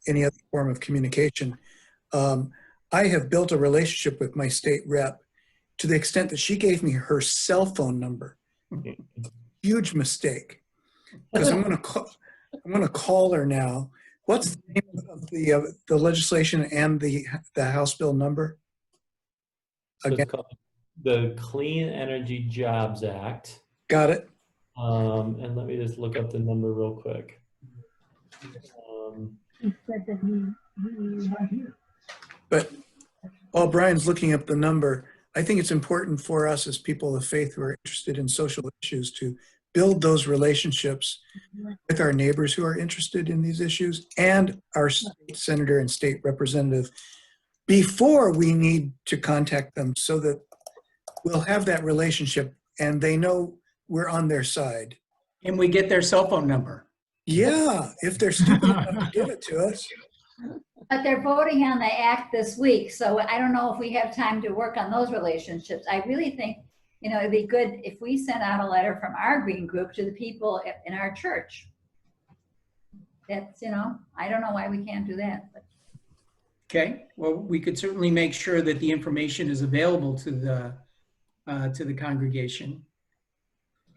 any other form of communication. I have built a relationship with my state rep to the extent that she gave me her cell phone number. Huge mistake, because I'm going to call her now. What's the name of the legislation and the House bill number? So it's called the Clean Energy Jobs Act. Got it. And let me just look up the number real quick. But while Brian's looking up the number, I think it's important for us as people of faith who are interested in social issues to build those relationships with our neighbors who are interested in these issues and our state senator and state representative before we need to contact them, so that we'll have that relationship and they know we're on their side. And we get their cell phone number. Yeah, if they're stupid enough to give it to us. But they're voting on the act this week, so I don't know if we have time to work on those relationships. I really think, it'd be good if we sent out a letter from our green group to the people in our church. That's, I don't know why we can't do that. But. Okay, well, we could certainly make sure that the information is available to the congregation.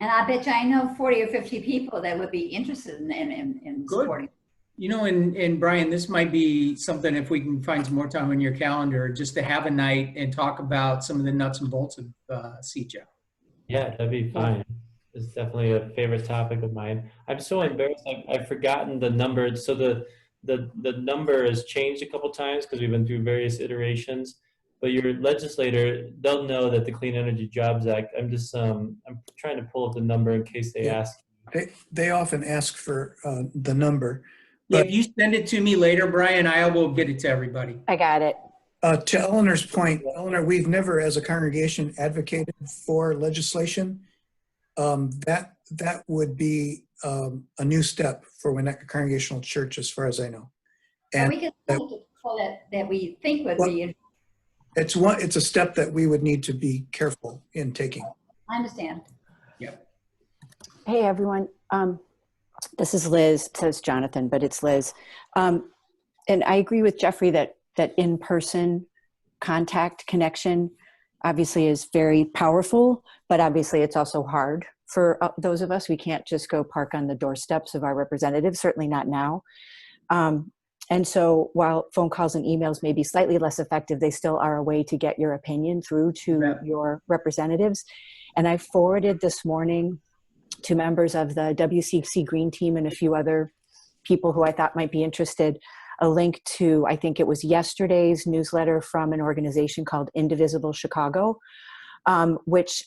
And I bet you I know 40 or 50 people that would be interested in supporting. And Brian, this might be something, if we can find some more time on your calendar, just to have a night and talk about some of the nuts and bolts of CJAP. Yeah, that'd be fine. It's definitely a favorite topic of mine. I'm so embarrassed. I've forgotten the number. So the number has changed a couple times because we've been through various iterations. But your legislator, they'll know that the Clean Energy Jobs Act. I'm just I'm trying to pull up the number in case they ask. They often ask for the number. If you send it to me later, Brian, I will get it to everybody. I got it. To Eleanor's point, Eleanor, we've never as a congregation advocated for legislation. That would be a new step for Winnetka Congregational Church, as far as I know. And we can call that we think would be. It's a step that we would need to be careful in taking. I understand. Yep. Hey, everyone. This is Liz, says Jonathan, but it's Liz. And I agree with Jeffrey that in-person connection obviously is very powerful, but obviously it's also hard for those of us. We can't just go park on the doorsteps of our representatives, certainly not now. And so while phone calls and emails may be slightly less effective, they still are a way to get your opinion through to your representatives. And I forwarded this morning to members of the WCC Green Team and a few other people who I thought might be interested, a link to, I think it was yesterday's newsletter from an organization called Indivisible Chicago, which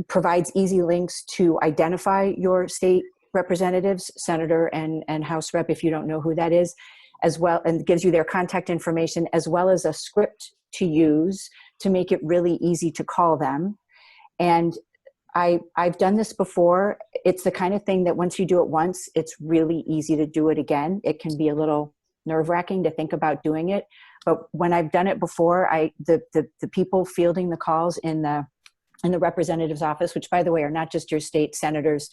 provides easy links to identify your state representatives, senator and House rep, if you don't know who that is, as well, and gives you their contact information, as well as a script to use to make it really easy to call them. And I've done this before. It's the kind of thing that once you do it once, it's really easy to do it again. It can be a little nerve-wracking to think about doing it, But when I've done it before, the people fielding the calls in the representative's office, which by the way are not just your state senators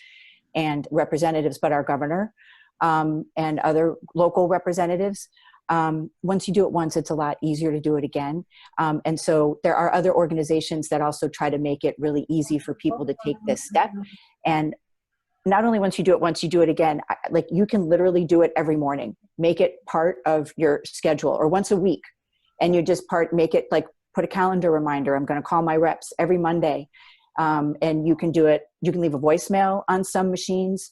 and representatives, but our governor and other local representatives. Once you do it once, it's a lot easier to do it again. And so there are other organizations that also try to make it really easy for people to take this step. And not only once you do it once, you do it again. Like you can literally do it every morning. Make it part of your schedule, or once a week. And you just make it like, put a calendar reminder. I'm going to call my reps every Monday. And you can do it. You can leave a voicemail on some machines.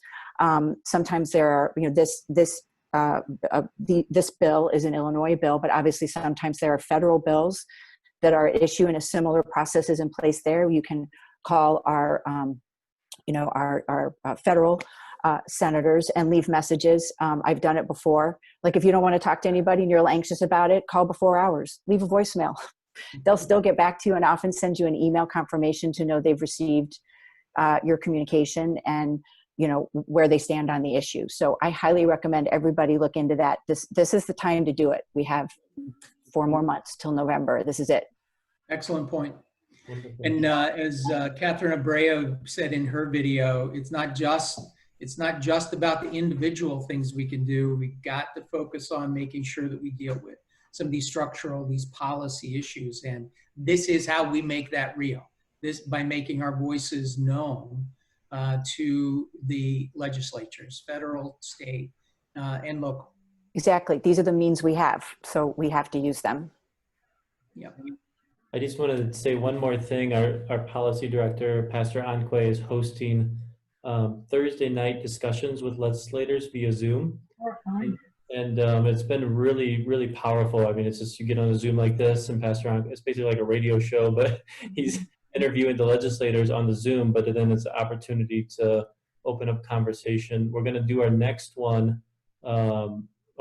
Sometimes there are, this bill is an Illinois bill, but obviously sometimes there are federal bills that are issued, and a similar process is in place there. You can call our federal senators and leave messages. I've done it before. Like if you don't want to talk to anybody and you're anxious about it, call before hours, leave a voicemail. They'll still get back to you and often send you an email confirmation to know they've received your communication and where they stand on the issue. So I highly recommend everybody look into that. This is the time to do it. We have 4 more months till November. This is it. Excellent point. And as Catherine Abreu said in her video, it's not just about the individual things we can do. We got to focus on making sure that we deal with some of these these policy issues. And this is how we make that real. This by making our voices known to the legislatures, federal, state, and local. Exactly. These are the means we have, so we have to use them. Yeah. I just wanted to say one more thing. Our policy director, Pastor Anque, is hosting Thursday night discussions with legislators via Zoom. And it's been really, really powerful. I mean, it's just you get on a Zoom like this, and Pastor Anque, it's basically like a radio show, but he's interviewing the legislators on the Zoom, but then it's an opportunity to open up conversation. We're going to do our next one a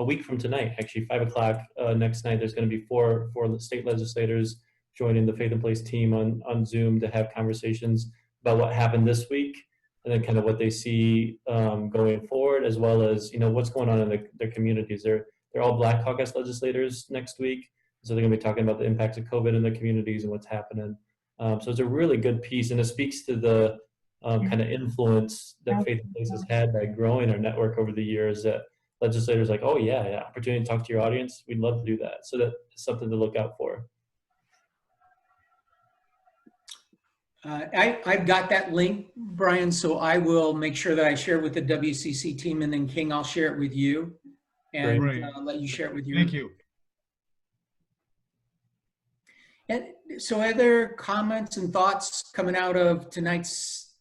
week from tonight, actually 5 o'clock next night. There's going to be four state legislators joining the Faith and Place team on Zoom to have conversations about what happened this week, and then kind of what they see going forward, as well as what's going on in their communities. They're all Black Caucus legislators next week, so they're going to be talking about the impacts of COVID in their communities and what's happening. So it's a really good piece, and it speaks to the kind of influence that Faith and Place has had by growing our network over the years. That legislators are like, oh yeah, opportunity to talk to your audience. We'd love to do that. So that's something to look out for. I've got that link, Brian, so I will make sure that I share it with the WCC team, and then King, I'll share it with you, and let you share it with you. Thank you. And so other comments and thoughts coming out of tonight's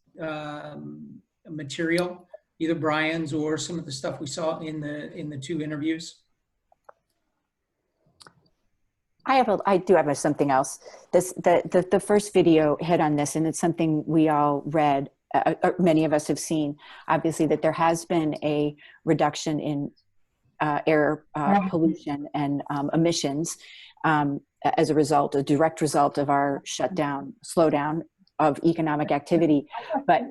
material, either Brian's or some of the stuff we saw in the 2 interviews? I do have something else. The first video hit on this, and it's something we all read, many of us have seen, obviously, that there has been a reduction in air pollution and emissions as a direct result of our slowdown of economic activity. But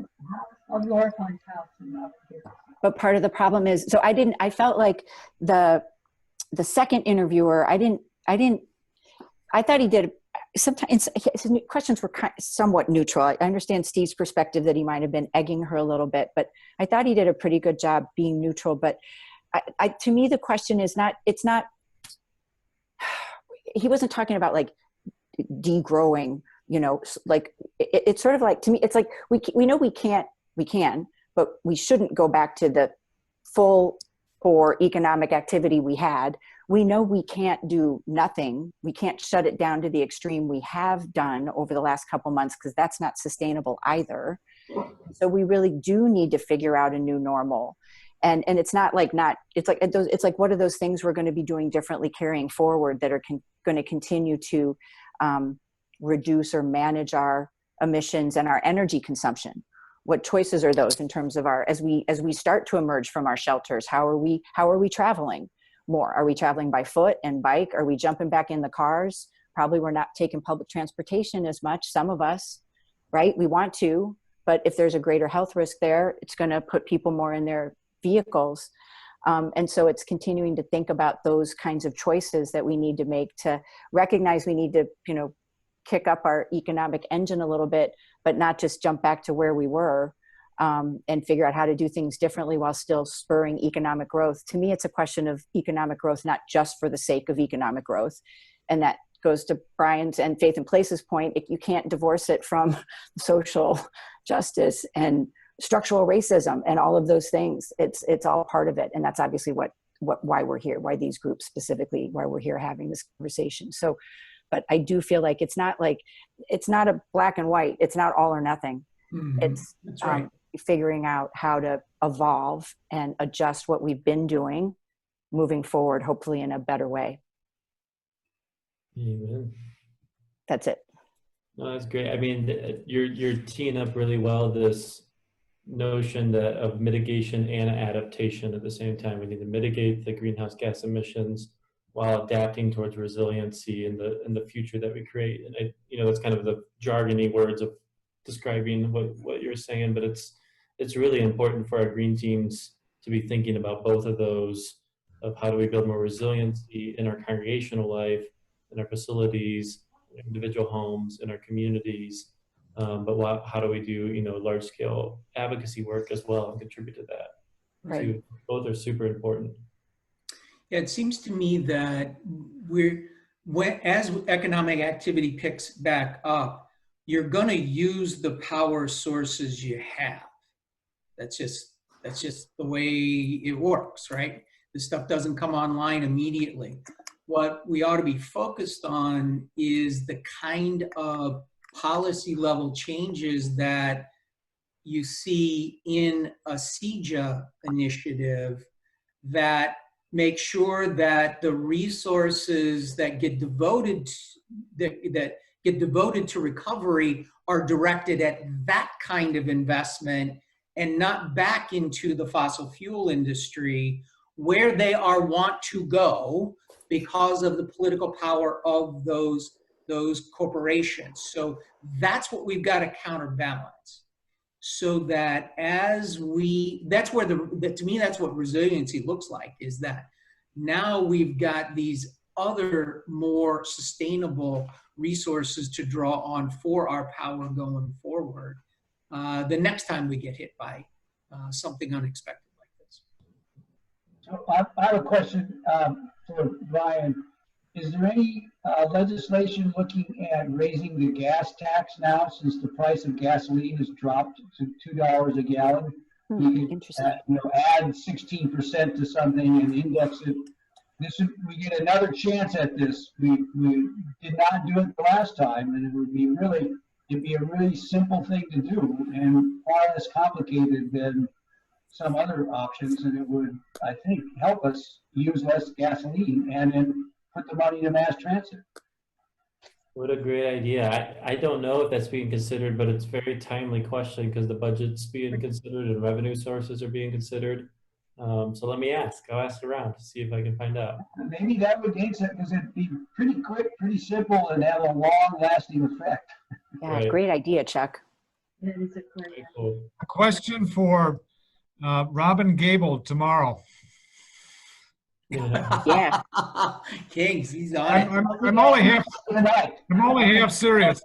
part of the problem is, so I felt like the second interviewer, I thought he did, sometimes his questions were somewhat neutral. I understand Steve's perspective that he might have been egging her a little bit, but I thought he did a pretty good job being neutral. But to me, the question is he wasn't talking about like degrowing, like it's sort of like, to me, it's like, we know we can, but we shouldn't go back to the full or economic activity we had. We know we can't do nothing. We can't shut it down to the extreme we have done over the last couple months, because that's not sustainable either. So we really do need to figure out a new normal. And it's not like it's like what are those things we're going to be doing differently carrying forward that are going to continue to reduce or manage our emissions and our energy consumption? What choices are those in terms of as we start to emerge from our shelters? How are we traveling more? Are we traveling by foot and bike? Are we jumping back in the cars? Probably we're not taking public transportation as much. Some of us, right? We want to, but if there's a greater health risk there, it's going to put people more in their vehicles. And so it's continuing to think about those kinds of choices that we need to make, to recognize we need to, kick up our economic engine a little bit, but not just jump back to where we were, and figure out how to do things differently while still spurring economic growth. To me, it's a question of economic growth, not just for the sake of economic growth. And that goes to Brian's and Faith and Place's point. You can't divorce it from social justice and structural racism and all of those things. It's all part of it. And that's obviously why we're here, why these groups specifically, why we're here having this conversation. So, but I do feel like it's not a black and white. It's not all or nothing. Mhm. It's That's right. figuring out how to evolve and adjust what we've been doing moving forward, hopefully in a better way. Amen. That's it. No, that's great. I mean, you're teeing up really well this notion of mitigation and adaptation at the same time. We need to mitigate the greenhouse gas emissions while adapting towards resiliency in the future that we create. And that's kind of the jargony words of describing what you're saying, but it's really important for our green teams to be thinking about both of those, of how do we build more resiliency in our congregational life, in our facilities, in individual homes, in our communities, but how do we do large scale advocacy work as well and contribute to that? Right. Too. Both are super important. Yeah, it seems to me that as economic activity picks back up, you're going to use the power sources you have. That's just the way it works, right? This stuff doesn't come online immediately. What we ought to be focused on is the kind of policy level changes that you see in a CEJA initiative that make sure that the resources that get devoted to recovery are directed at that kind of investment and not back into the fossil fuel industry where they want to go because of the political power of those corporations. So that's what we've got to counterbalance. So that to me, that's what resiliency looks like, is that now we've got these other more sustainable resources to draw on for our power going forward the next time we get hit by something unexpected like this. So I have a question for Brian. Is there any legislation looking at raising the gas tax now, since the price of gasoline has dropped to $2 a gallon? We could add 16% to something and index it. We get another chance at this. We did not do it the last time, and it'd be a really simple thing to do and far less complicated than some other options, and it would, I think, help us use less gasoline and then put the money to mass transit. What a great idea. I don't know if that's being considered, but it's a very timely question because the budget's being considered and revenue sources are being considered. So let me ask. I'll ask around to see if I can find out. Maybe that would gain some, because it'd be pretty quick, pretty simple, and have a long-lasting effect. Yeah, Right. Great idea, Chuck. Very cool. A question for Robin Gable tomorrow. Yeah. Kings, he's on it. I'm only half serious.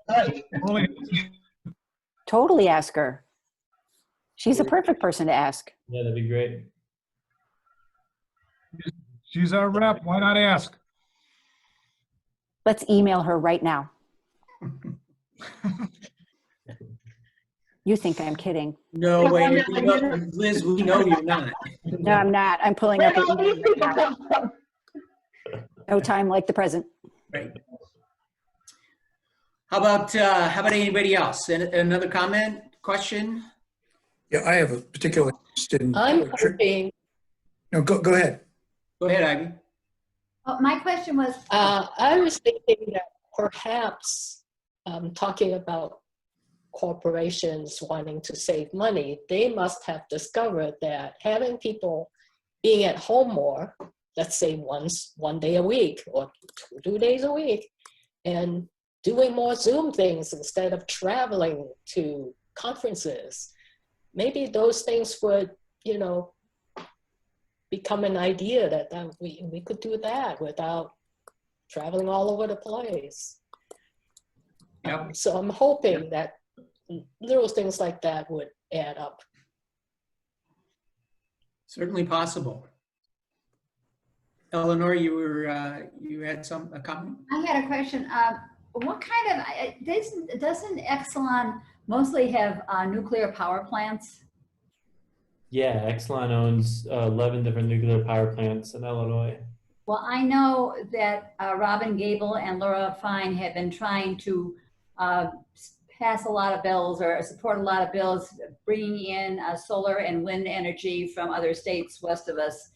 Totally ask her. She's a perfect person to ask. Yeah, that'd be great. She's our rep. Why not ask? Let's email her right now. You think I'm kidding. No way. Liz, we know you're not. No, I'm not. I'm pulling up an email right now. No time like the present. Right. How about anybody else? Another comment, question? Yeah, I have a particular interest in. I'm hoping. No, go ahead. Go ahead, Ivy. Oh, my question was. I was thinking that perhaps talking about corporations wanting to save money, they must have discovered that having people being at home more, let's say one day a week or 2 days a week, and doing more Zoom things instead of traveling to conferences, maybe those things would, become an idea that we could do that without traveling all over the place. Yep. So I'm hoping that little things like that would add up. Certainly possible. Eleanor, you had a comment? I had a question. What kind of, doesn't Exelon mostly have nuclear power plants? Yeah, Exelon owns 11 different nuclear power plants in Illinois. Well, I know that Robin Gable and Laura Fine have been trying to pass a lot of bills or support a lot of bills, bringing in solar and wind energy from other states west of us.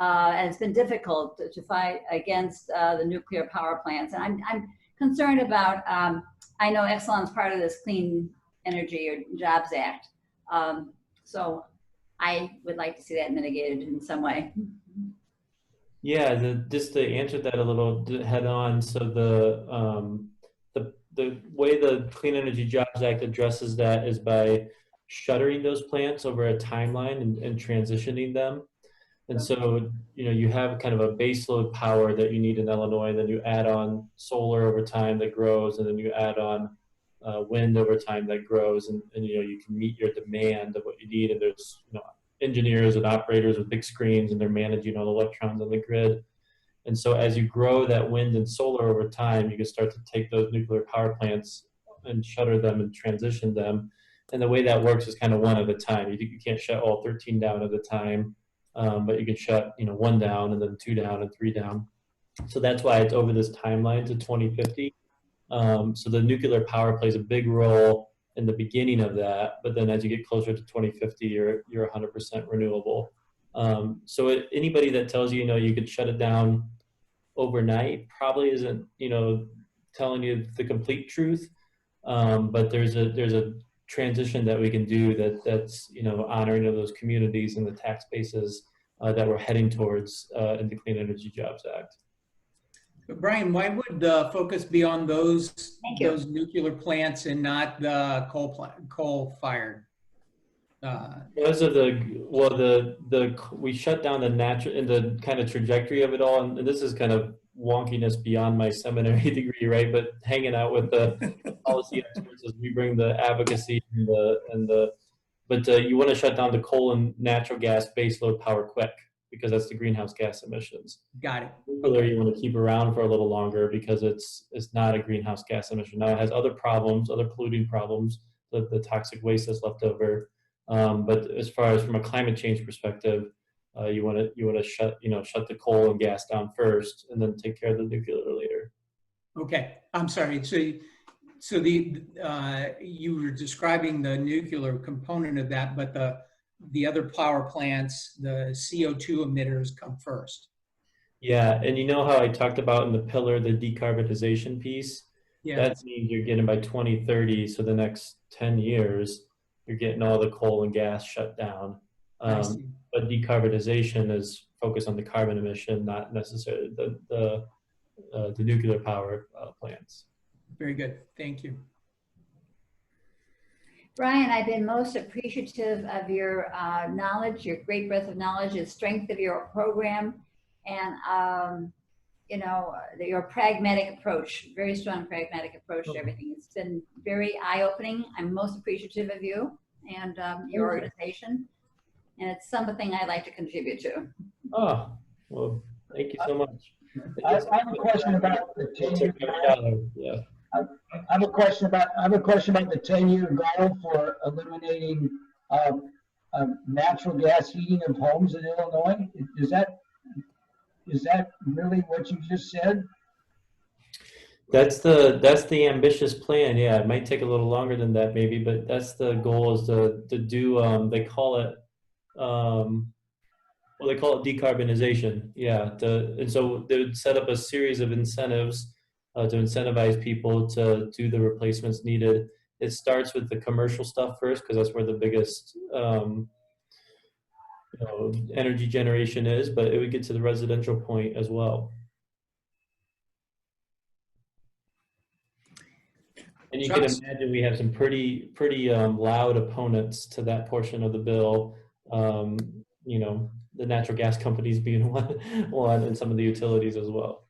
And it's been difficult to fight against the nuclear power plants. And I'm concerned about, I know Exelon's part of this Clean Energy or Jobs Act. So I would like to see that mitigated in some way. Yeah, just to answer that a little head on, so the way the Clean Energy Jobs Act addresses that is by shuttering those plants over a timeline and transitioning them. And so, you have kind of a baseload power that you need in Illinois, then you add on solar over time that grows, and then you add on wind over time that grows, and you can meet your demand of what you need. And there's engineers and operators with big screens, and they're managing all the electrons on the grid. And so as you grow that wind and solar over time, you can start to take those nuclear power plants and shutter them and transition them. And the way that works is kind of one at a time. You can't shut all 13 down at a time, but you can shut 1 down and then 2 down and 3 down. So that's why it's over this timeline to 2050. So the nuclear power plays a big role in the beginning of that, but then as you get closer to 2050, you're 100% renewable. So anybody that tells you you could shut it down overnight probably isn't telling you the complete truth. But there's a transition that we can do that's honoring of those communities and the tax bases that we're heading towards in the Clean Energy Jobs Act. But Brian, why would the focus be on those nuclear plants and not the coal-fired? Because of we shut down the natural and the kind of trajectory of it all, and this is kind of wonkiness beyond my seminary degree, right? But hanging out with the policy experts as we bring the advocacy but you want to shut down the coal and natural gas baseload power quick, because that's the greenhouse gas emissions. Got it. Nuclear you want to keep around for a little longer because it's not a greenhouse gas emission. Now it has other problems, other polluting problems, the toxic waste that's left over. But as far as from a climate change perspective, you want to shut the coal and gas down first, and then take care of the nuclear later. Okay, I'm sorry. So you were describing the nuclear component of that, but the other power plants, the CO2 emitters come first. Yeah, and you know how I talked about in the pillar the decarbonization piece? Yeah. That means you're getting by 2030, so the next 10 years, you're getting all the coal and gas shut down. But decarbonization is focused on the carbon emission, not necessarily the nuclear power plants. Very good, thank you. Brian, I've been most appreciative of your knowledge, your great breadth of knowledge, the strength of your program, and your pragmatic approach, very strong pragmatic approach to everything. It's been very eye-opening. I'm most appreciative of you and your organization, and it's something I'd like to contribute to. Oh, well, thank you so much. I have a question about the 10-year goal. Yeah. I have a question about the 10-year goal for eliminating natural gas heating of homes in Illinois. Is that really what you just said? That's the ambitious plan. Yeah, it might take a little longer than that maybe, but that's the goal, is to do they call it decarbonization. Yeah, and so they would set up a series of incentives to incentivize people to do the replacements needed. It starts with the commercial stuff first, because that's where the biggest energy generation is, but it would get to the residential point as well. And you can imagine we have some pretty loud opponents to that portion of the bill. you know, the natural gas companies being one and some of the utilities as well.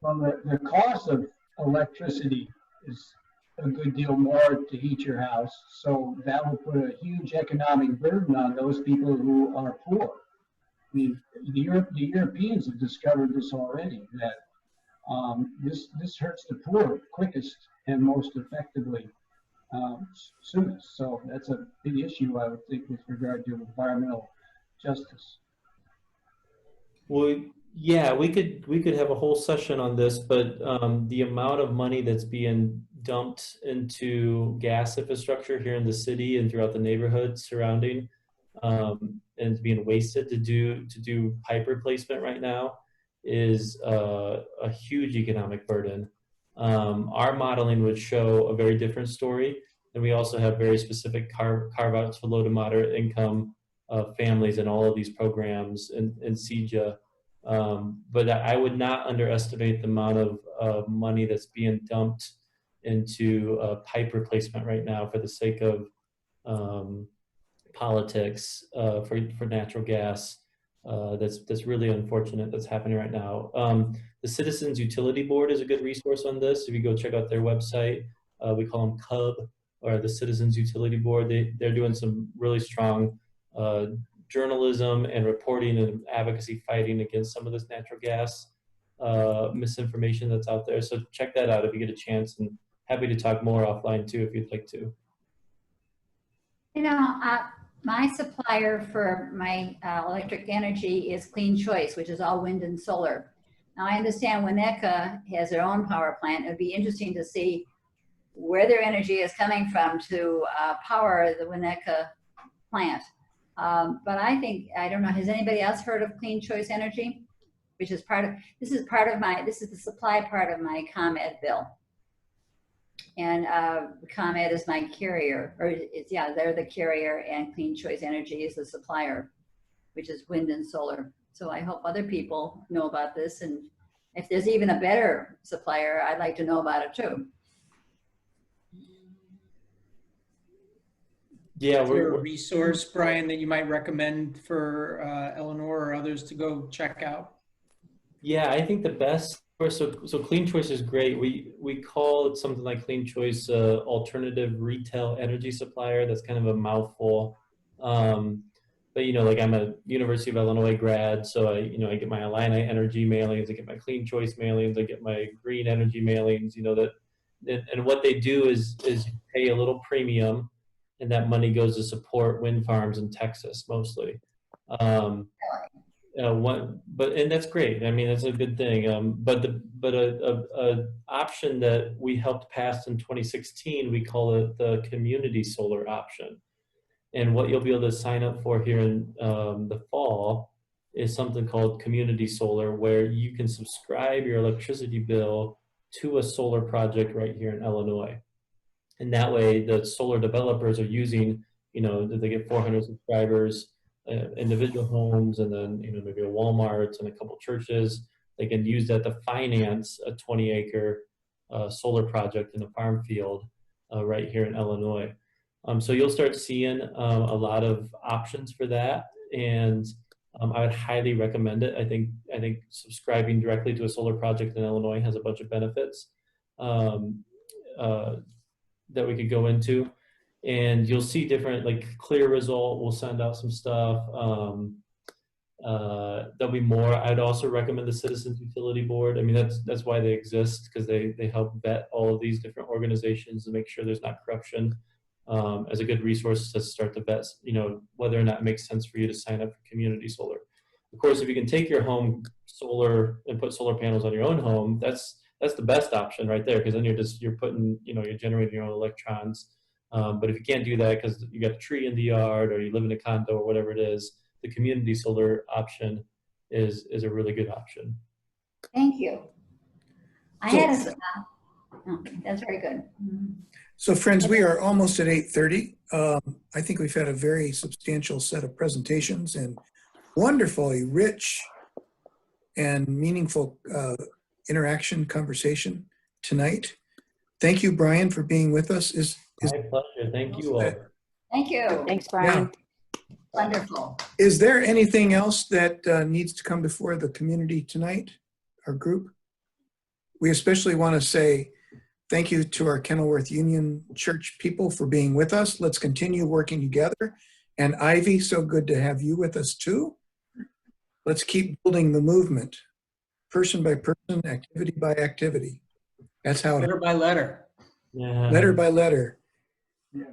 Well, the cost of electricity is a good deal more to heat your house, so that will put a huge economic burden on those people who are poor. I mean, the Europeans have discovered this already, that this hurts the poor quickest and most effectively soonest. So that's a big issue, I would think, with regard to environmental justice. Well, yeah, we could have a whole session on this, but the amount of money that's being dumped into gas infrastructure here in the city and throughout the neighborhood surrounding, and it's being wasted to do pipe replacement right now is a huge economic burden. Our modeling would show a very different story, and we also have very specific carve-outs for low to moderate income families in all of these programs in CEJA. But I would not underestimate the amount of money that's being dumped into pipe replacement right now for the sake of politics for natural gas. That's really unfortunate that's happening right now. The Citizens Utility Board is a good resource on this. If you go check out their website, we call them CUB, or the Citizens Utility Board. They're doing some really strong journalism and reporting and advocacy fighting against some of this natural gas misinformation that's out there. So check that out if you get a chance, and happy to talk more offline too if you'd like to. You know, my supplier for my electric energy is Clean Choice, which is all wind and solar. Now I understand Winnetka has their own power plant. It would be interesting to see where their energy is coming from to power the Winnetka plant. But I think, I don't know, has anybody else heard of Clean Choice Energy? Which is this is the supply part of my ComEd bill. And ComEd is my carrier, or they're the carrier, and Clean Choice Energy is the supplier, which is wind and solar. So I hope other people know about this, and if there's even a better supplier, I'd like to know about it too. Yeah, is there a resource, Brian, that you might recommend for Eleanor or others to go check out? Yeah, I think the best, so Clean Choice is great. We call it something like Clean Choice alternative retail energy supplier. That's kind of a mouthful. But you know, like I'm a University of Illinois grad, so I get my Illini Energy mailings, I get my Clean Choice mailings, I get my green energy mailings, and what they do is pay a little premium, and that money goes to support wind farms in Texas mostly. And that's great. I mean, that's a good thing. But a option that we helped pass in 2016, we call it the community solar option. And what you'll be able to sign up for here in the fall is something called community solar, where you can subscribe your electricity bill to a solar project right here in Illinois. And that way the solar developers are using, they get 400 subscribers, individual homes, and then, maybe a Walmart and a couple churches. They can use that to finance a 20-acre solar project in a farm field right here in Illinois. So you'll start seeing a lot of options for that, and I would highly recommend it. I think subscribing directly to a solar project in Illinois has a bunch of benefits that we could go into, and you'll see different, like Clear Result will send out some stuff. There'll be more. I'd also recommend the Citizens Utility Board. I mean, that's why they exist, because they help vet all of these different organizations and make sure there's not corruption. As a good resource to start to vet, whether or not it makes sense for you to sign up for community solar. Of course, if you can take your home solar and put solar panels on your own home, that's the best option right there, because then you're putting, you're generating your own electrons. But if you can't do that because you got a tree in the yard, or you live in a condo, or whatever it is, the community solar option is a really good option. Thank you. That's very good. So friends, we are almost at 8:30. I think we've had a very substantial set of presentations and wonderfully rich and meaningful interaction conversation tonight. Thank you, Brian, for being with us. My pleasure. Thank you all. Thank you. Thanks, Brian. Yeah. Wonderful. Is there anything else that needs to come before the community tonight, our group? We especially want to say thank you to our Kenilworth Union Church people for being with us. Let's continue working together. And Ivy, so good to have you with us too. Let's keep building the movement, person by person, activity by activity. That's how it Letter by letter. Yeah. letter by letter. Yeah.